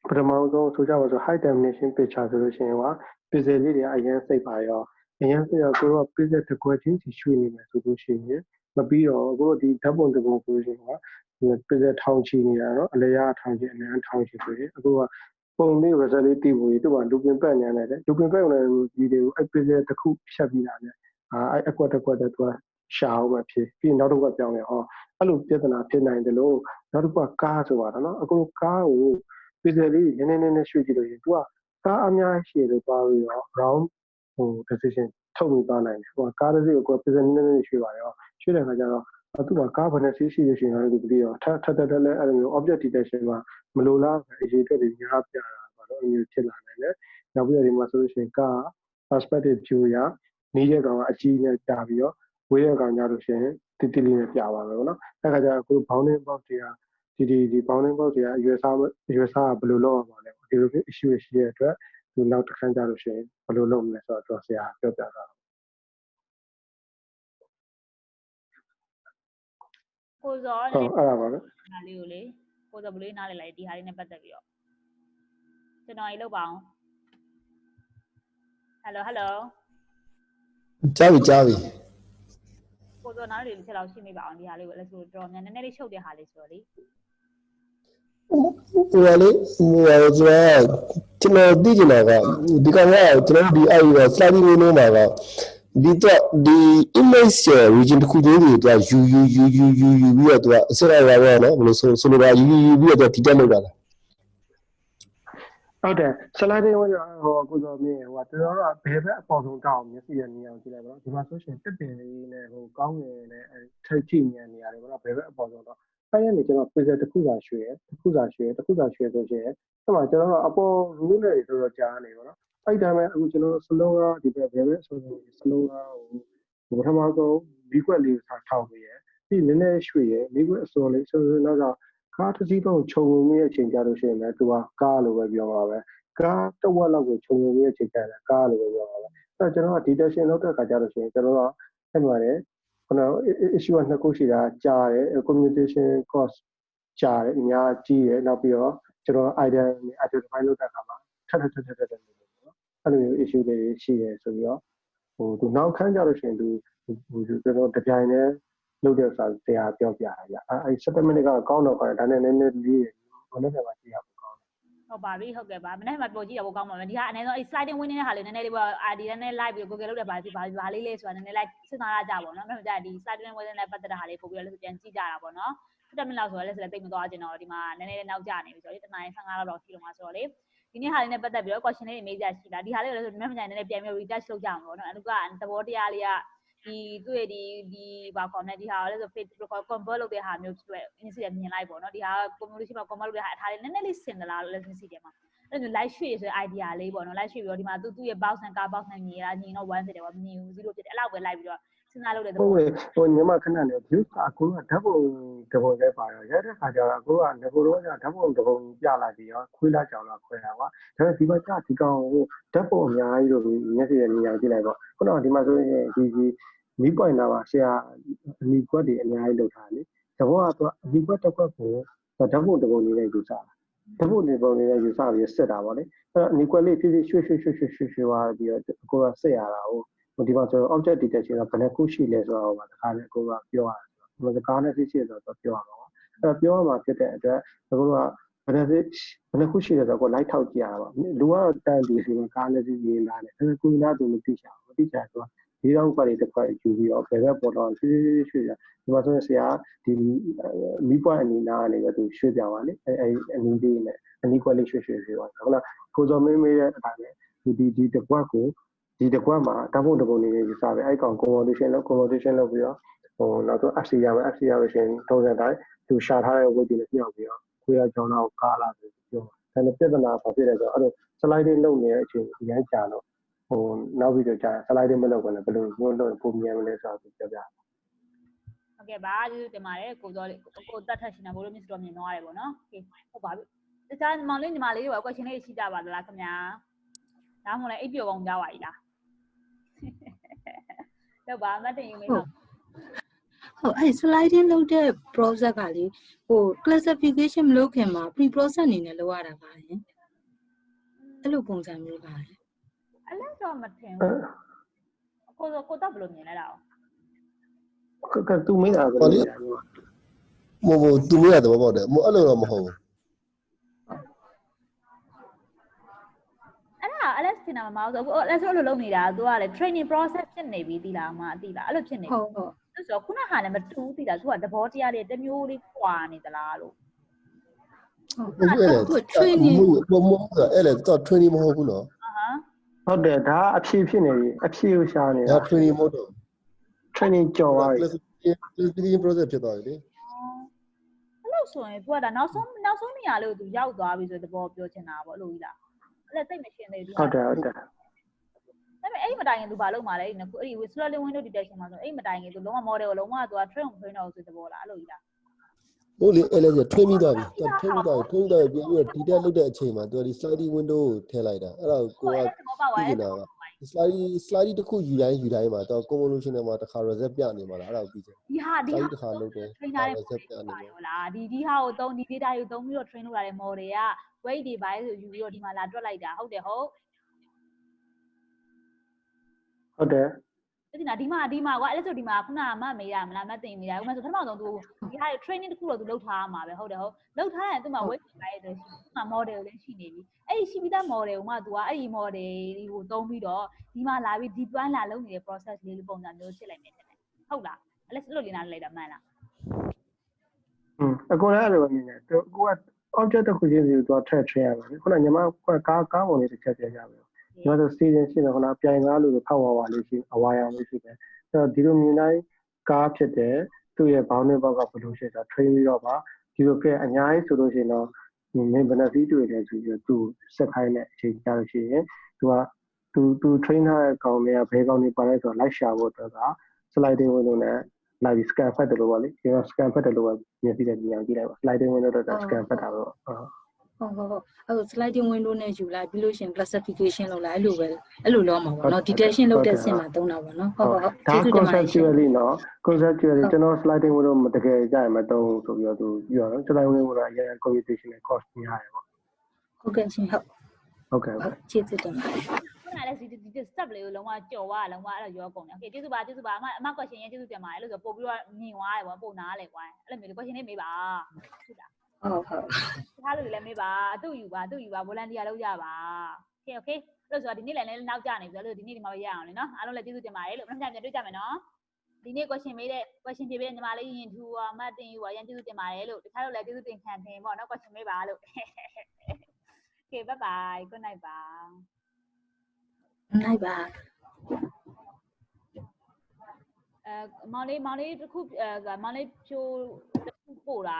ပထမဆုံးဆိုကြပါစို့ high definition picture ဆိုလို့ရှိရင်က pixel လေးတွေအရင်စိတ်ပါရောအရင်စိတ်ရောကိုက pixel တစ်ခွက်ချင်းစီရွှေ့နေမယ်ဆိုလို့ရှိရင်မပြီးတော့ကိုတို့ဒီဓာတ်ပုံတစ်ပုံဆိုလို့ရှိရင်က pixel ထောင်ချီနေတာနော်အလဲရထောင်ချီအလဲထောင်ချီဆိုရင်အခုကပုံလေး result လေးတည်ဖို့သူက looping ပတ်နေတယ် looping ပတ်နေဒီတွေကိုအဲ့ pixel တစ်ခုဖြတ်ပြီးတာနဲ့အဲ့အကွက်တစ်ကွက်တည်းသူကရှာအောင်ပဲဖြစ်ပြီးနောက်တစ်ကွက်ပြောင်းနေဟောအဲ့လိုပြဿနာဖြစ်နိုင်တယ်လို့နောက်တစ်ခုကကားဆိုပါတော့နော်အခုကားကို pixel လေးနည်းနည်းရွှေ့ကြည့်လို့ရင်သူကကားအများကြီးရှည်လို့သွားပြီးတော့ round ဟို decision ထုတ်ပြီးသွားနိုင်တယ်ဟိုကားတစ်စီးကို pixel နည်းနည်းရွှေ့ပါရောရွှေ့တဲ့အခါကျတော့သူကကားဘယ်နဲ့စီးရှိလို့ရှိရင်လည်းဒီတော့ထပ်လည်းအဲ့လိုမျိုး object detection မှာမလိုလားအရေးအတွက်တွေများပြတာပါတော့အမျိုးဖြစ်လာနိုင်တယ်နောက်ပြီးတော့ဒီမှာဆိုလို့ရှိရင်ကား perspective view ရနေတဲ့ကောင်ကအကြီးနဲ့ကြာပြီးတော့ဝေးတဲ့ကောင်ကြလို့ရှိရင်တိလေးနဲ့ပြပါမယ်ပေါ့နော်အဲ့ခါကျတော့အခု bounding box တွေကဒီ bounding box တွေကရွေးစားကဘယ်လိုလုပ်ရမှာလဲဒီလို issue ရှိတဲ့အတွက်ဒီနောက်တစ်ခါကြလို့ရှိရင်ဘယ်လိုလုပ်မလဲဆိုတော့ဆရာပြောပြတာကိုဇော်အဲ့ဒါပါပဲဒါလေးကိုလေကိုဇော်ဘလေးနားလေလိုက်ဒီဟာလေးနဲ့ပတ်သက်ပြီးတော့ကျွန်တော်ကြီးလောက်ပါအောင် hello ကြားပြီကိုဇော်နားလေးတစ်ချက်လောက်ရှင်းပြပါအောင်ဒီဟာလေးကိုလည်းဆိုတော့နည်းနည်းလေးချုပ်တဲ့ဟာလေးဆိုတော့လေဟိုလေကျွန်တော်သိချင်တာကဒီကောင်ကကျွန်တော်ဒီအဲ့ဒီ sliding window မှာကဒီ image region တစ်ခုချင်းတွေသူကယူပြီးတော့သူကအစစ်အရာပဲနော်ဘယ်လိုဆိုလိုတာယူပြီးတော့ detect လုပ်တာလားဟုတ်တယ် sliding window ဟိုကိုစောမြင်ဟိုကျွန်တော်တို့ကဘယ်ဘက်အပေါ်ဆုံးတောက်မျက်စိရဲ့နေရာကိုကြည့်လိုက်ပါတော့ဒီမှာဆိုရှင်တက်ပင်လေးနဲ့ဟိုကောင်းငယ်နဲ့ထိတ်ထိမြင်နေရတယ်ပေါ့နော်ဘယ်ဘက်အပေါ်ဆုံးတော့အဲ့ရနေကျွန်တော် pixel တစ်ခုသာရွှေ့ဆိုရှင်အဲ့မှာကျွန်တော်တို့အပေါ် rule နဲ့တော်တော်ကြားနေပါတော့အဲ့ဒါမဲ့အခုကျွန်တော်တို့ slow ဒီဘက်ဘယ်ဘက်ဆိုရင် slow ဟိုပထမဆုံးမိခွက်လေးကိုထောက်ပြီးရပြီးနည်းနည်းရွှေ့ရမိခွက်အစောလေးဆိုတော့ကားတစ်စီးတော့ခြုံဝင်နေတဲ့အချိန်ကြလို့ရှိရင်လည်းသူကကားလိုပဲပြောပါပဲကားတစ်ဝက်လောက်ကိုခြုံဝင်နေတဲ့အချိန်ကြတယ်ကားလိုပဲပြောပါပဲအဲ့ကျွန်တော်က detection လုပ်တဲ့အခါကြလို့ရှိရင်ကျွန်တော်ကအဲ့မှာလေခုန issue ကနှစ်ခုရှိတာကြားတယ် communication cost ကြားတယ်အများကြီးတယ်နောက်ပြီးတော့ကျွန်တော် identify လုပ်တဲ့အခါမှာထပ်နေလို့ပေါ့နော်အဲ့လိုမျိုး issue တွေရှိတယ်ဆိုပြီးတော့ဟိုသူနောက်ခန်းကြလို့ရှိရင်သူကျွန်တော်တပြိုင်တည်းလုပ်တဲ့စာဆရာပြောပြရကြအဲ့7မိနစ်ကကောင်းတော့ပါတယ်ဒါနဲ့နည်းနည်းလေးဘယ်နဲ့မှကြည့်ရဖို့ကောင်းဟုတ်ပါပြီဟုတ်ကဲ့ပါမနေ့မှပေါ်ကြည့်ရဖို့ကောင်းပါမယ်ဒီကအနည်းဆုံးအဲ့ sliding winning တဲ့ဟာလေးနည်းနည်းလေးပေါ့ဒီနည်းနည်း live ပြီး Google လုပ်တဲ့ဘာလေးလဲဆိုတာနည်းနည်း like စဉ်းစားရကြပါတော့နော်မနေ့ကဒီ sliding winning နဲ့ပတ်သက်တဲ့ဟာလေးပို့ပြီးတော့လည်းပြန်ကြည့်ကြတာပေါ့နော်7မိနစ်လောက်ဆိုတော့လည်းတိတ်မသွားကျင်တော့ဒီမှာနည်းနည်းလေးနောက်ကျနေပြီဆိုတော့တနား15လောက်ရှိတော့မှာဆိုတော့လေဒီနေ့ဟာလေးနဲ့ပတ်သက်ပြီးတော့ question လေးတွေမေးကြရှိတာဒီဟာလေးကိုလည်းဆိုဒီနေ့မှနည်းနည်းပြန်ပြီး retouch လုပ်ကြအောင်ပေါ့နော်အဲ့ဒါကသဘောတရားလေးကဒီသူ့ရဲ့ဒီဘာခေါ်မလဲဒီဟာလည်းဆို Facebook convert လုပ်တဲ့ဟာမျိုးဖြစ်တဲ့ incident မြင်လိုက်ပေါ့နော်ဒီဟာ communication မှာ convert လုပ်တဲ့ဟာအထားလေးနည်းနည်းလေးစင်သလားလို့လည်း message တယ်မှာအဲ့လို live ရွှေ့ဆိုတဲ့ idea လေးပေါ့နော် live ရွှေ့ပြီးတော့ဒီမှာသူ့ရဲ့ box နဲ့ car box နဲ့ညီရင်တော့1ဖြစ်တယ်ပေါ့မညီဘူး0ဖြစ်တယ်အဲ့လောက်ပဲလိုက်ပြီးတော့ စဉ်းစားလို့တဲ့သ ဟုတ် ဘော ကဲ့ဟိုညီမခဏနေ view အခုကဓာတ်ပုံတစ်ပုံပဲပါတော့ရတဲ့ခါကျတော့အခုကငကိုတော့ကဓာတ်ပုံတစ်ပုံပြလာပြီးရောခွေးလာကြောင်လာခွဲတာကွာဒါပေမဲ့ဒီမှာကြာဒီကောင်ဟိုဓာတ်ပုံအများကြီးလို့မျက်စိနဲ့မြင်ရကြည့်လိုက်ပေါ့ခုနကဒီမှာဆိုရင်ဒီမီးပွိုင်နာမှာဆရာအနီကွက်တွေအများကြီးလုပ်ထားတယ်သဘောကတော့အနီကွက်တစ်ခွက်ကိုဓာတ်ပုံတစ်ပုံလေးနဲ့ယူစားဓာတ်ပုံတစ်ပုံလေးနဲ့ယူစားပြီးစစ်တာပေါ့လေအဲ့တော့အနီကွက်လေးဖြည်းဖြည်းရွှေ့သွားပြီးတော့ကိုကစစ်ရတာဟုတ်ဒီမှာဆို object detection ကဘယ်နှခုရှိလဲဆိုတော့တခါနဲ့ကိုကပြောရတာဆိုတော့ဒီကားနဲ့သိရှိဆိုတော့ပြောရမှာအဲ့တော့ပြောရမှာဖြစ်တဲ့အတွက်ကိုကဘယ်နှခုရှိလဲဆိုတော့ကိုလိုက်ထောက်ကြည့်ရတာပေါ့လူကတော့တန်တီစီကားနဲ့သိရေးလာတယ်အဲ့ဒါကိုနားသူမသိချင်ဘူးမသိချင်ဆိုတော့ဒီတော့ကွာတွေတစ်ခွက်ယူပြီးတော့ဘယ်ဘက်ပေါ်တော့ရွှေ့ဒီမှာဆိုရင်ဆရာဒီမီးပွိုင်အနေနာကနေတော့သူရွှေ့ပြောင်းပါလေအဲ့အနီးလေးနဲ့အနီးကွက်လေးရွှေ့သွားဟုတ်လားကိုစောမင်းမေးတဲ့အတိုင်းပဲဒီတစ်ခွက်ကိုဒီတစ်ခွက်မှာဓာတ်ပုံတစ်ပုံနေယူစားပဲအဲ့ကောင် convolution လုပ်ပြီးတော့ဟိုနောက်တော့ FC ရမယ်ရှင်ထုံးစံတိုင်းသူရှာထားတဲ့ weight တွေနဲ့ပြောင်းပြီးတော့ခွေးရကြောင်းတော့ကားလာပြီးပြောဒါနဲ့ပြဿနာဘာဖြစ်လဲဆိုတော့အဲ့လို sliding လုပ်နေတဲ့အချိန်အရင်ကြာတော့ဟိုနောက်ပြီးတော့ကြာ sliding မလုပ်ဘဲနဲ့ဘယ်လိုမျိုးလုပ်ပုံမြန်မလဲဆိုတော့ပြောပြဟုတ်ကဲ့ပါကျေးဇူးတင်ပါတယ်ကိုစောလေးကိုတတ်ထက်ရှင်တာဘိုးလို့ miss တော်မြင်သွားတယ်ပေါ့နော်โอเคဟုတ်ပါပြီတခြားမောင်လေးညီမလေးတွေက question လေးရှိကြပါလားခင်ဗျာဒါမှမဟုတ်လည်းအိပ်ပျော်ကောင်းကြပါပြီလားတော့ဗာမတ်တင်ယူမေးတော့ဟုတ်အဲ့ sliding လုပ်တဲ့ process ကလေဟို classification မလုပ်ခင်မှာ pre process အနေနဲ့လုပ်ရတာပါလေအဲ့လိုပုံစံမျိုးပါလေအဲ့လိုတော့မထင်ဘူးကိုတော့ဘယ်လိုမြင်လဲတာကသူမေးတာပဲမသူမေးတာတော့ပေါ့တယ်အဲ့လိုတော့မဟုတ်ဘူးအဲ့ဒါတင်တာမမဟုတ်ဘူးအဲ့လိုလုပ်နေတာ तू ကလေ training process ဖြစ်နေပြီသိလားအမသိလားအဲ့လိုဖြစ်နေပြီဟုတ်ဆိုတော့ခုနဟာလည်းမတူသိလား तू ကသဘောတရားလေးတစ်မျိုးလေးခွာနေသလားလို့ဟုတ် training အဲ့လေတော့ training မဟုတ်ဘူးနော်ဟုတ်တယ်ဒါအဖြေဖြစ်နေပြီအဖြေကိုရှာနေတာဒါ training မဟုတ်တော့ training ကြော်သွားပြီ classification process ဖြစ်သွားပြီလေအဲ့လိုဆိုရင် तू ကဒါနောက်ဆုံးနေရာလို့ तू ရောက်သွားပြီဆိုတဲ့သဘောပြောချင်တာပေါ့အဲ့လိုကြီးလားအဲ့ဒါသိမရှင်းသေးဘူးဟုတ်တယ်ဒါပေမဲ့အဲ့ဒီမတိုင်ခင် तू ဘာလုပ်မှာလဲအဲ့ဒီ slowly window detection မှာဆိုအဲ့ဒီမတိုင်ခင် तू လုံးဝ model ကိုလုံးဝ तू က train တော့ဆိုတဲ့သဘောလားအဲ့လိုကြီးလားဟုတ်လေအဲ့လေ train ပြီးသွားပြီtrain ပြီးသွားပြီပြန်ပြီးတော့ detail လုပ်တဲ့အချိန်မှာ तू ဒီ sliding window ကိုထည့်လိုက်တာအဲ့ဒါကိုကသိနေတာက sliding တစ်ခုယူတိုင်းမှာတော့ convolution ထဲမှာတစ်ခါ reset ပြနေမှာလားအဲ့ဒါကိုပြီးတယ်ဒီဟာတစ်ခါလုပ်တယ် reset ပြနေမှာလားဒီဟာကိုသုံးဒီ data ကိုသုံးပြီးတော့ train လုပ်လာတဲ့ model က weight တွေပါဆိုယူပြီးတော့ဒီမှာလာတွက်လိုက်တာဟုတ်တယ်ဟုတ်တယ်ဒီမှာကွာအဲ့ဒါဆိုဒီမှာခုနကမမေးရမလားမသိမေးရဘူးမဆိုပထမဆုံး तू ဒီဟာ training တစ်ခုတော့ तू လုပ်ထားမှာပဲဟုတ်တယ်လုပ်ထားရင် तू မှာ weight တွေပါတယ်ဆိုရှိမှာ model လည်းရှိနေပြီအဲ့ဒီရှိပြီးသား model ကိုမှ तू ကအဲ့ဒီ model ကိုသုံးပြီးတော့ဒီမှာလာပြီး deploy လာလုပ်နေတဲ့ process လေးလိုပုံစံမျိုးဖြစ်လိုက်မယ်တဲ့ဟုတ်လားအဲ့လိုလေးနားလိုက်တာမှန်လားအကိုလည်းအဲ့လိုပဲမြင်တယ်ကိုက object တစ်ခုချင်းစီကို तू ထည့် train ရမှာခုနညီမကားပုံလေးတစ်ချက်ပြရမယ်ဒီမှာဆို season ရှိတယ်ခုနပြိုင်ကားလို့ဖောက်ဝါလေးရှိအဝါရောင်လေးရှိတယ်အဲ့တော့ဒီလိုမြင်တိုင်းကားဖြစ်တယ်သူ့ရဲ့ boundary box ကဘယ်လိုရှိတာ train ပြီးတော့ပါဒီလိုကဲအများကြီးဆိုလို့ရှိရင်တော့မင်းဘယ်နှစီးတွေ့တယ်ဆိုပြီးတော့သူဆက်ခိုင်းတဲ့အချိန်ကြာလို့ရှိရင်သူ train ထားတဲ့ကောင်တွေကဘယ်ကောင်တွေပါလဲဆိုတော့ လိုက်ရှာဖို့အတွက်က sliding window နဲ့လိုက်ပြီး scan ဖတ်တယ်လို့ပေါ့လေဒီတော့ scan ဖတ်တယ်လို့ပဲမြင်ပြီးတဲ့ဉာဏ်ကြည့်လိုက်ပါ sliding window တော့ scan ဖတ်တာတော့ဟုတ်အဲ့ sliding window နဲ့ယူလိုက်ပြီးလို့ရှင် classification လုပ်လိုက်အဲ့လိုလုပ်မှာပေါ့နော် detection လုပ်တဲ့ဆင့်မှာသုံးတာပေါ့နော်ဟုတ်ကျေးဇူးတင်ပါတယ် conceptually နော် conceptually ကျွန်တော် sliding window တကယ်ကြရင်မသုံးဆိုပြီးတော့သူပြောတော့ sliding window ကအရင် computation နဲ့ cost များတယ်ပေါ့ဟုတ်ကဲ့ရှင်ဟုတ်ကဲ့ကျေးဇူးတင်ပါတယ်ခုနကလည်းဒီ step လေးကိုလုံးဝကြော်သွားလုံးဝအဲ့လိုရောကုန်တယ် okay ကျေးဇူးပါအမ question ရေးကျေးဇူးတင်ပါတယ်လို့ဆိုပို့ပြီးတော့မြင်သွားတယ်ပေါ့ပို့နားလေကွာအဲ့လိုမျိုး question လေးမေးပါဟုတ်လားထားလို့လည်းမေးပါအတူယူပါ volunteer လုပ်ကြပါ okay လို့ဆိုတော့ဒီနေ့လည်းနောက်ကျနေပြီလို့ဒီနေ့ဒီမှာပဲရအောင်လေနော်အားလုံးလည်းကျေးဇူးတင်ပါတယ်လို့နောက်ပြန်တွေ့ကြမယ်နော်ဒီနေ့ question မေးတဲ့ question ဖြေပေးတဲ့ညီမလေးရင်ထူမတ်တင်ယူပါရန်ကျေးဇူးတင်ပါတယ်လို့တခြားတို့လည်းကျေးဇူးတင်ခံတင်ပေါ့နော် question မေးပါလို့ okay bye bye good night ပါ night ပါမောင်လေးတစ်ခုမောင်လေးဖြိုးတစ်ခုပို့တာ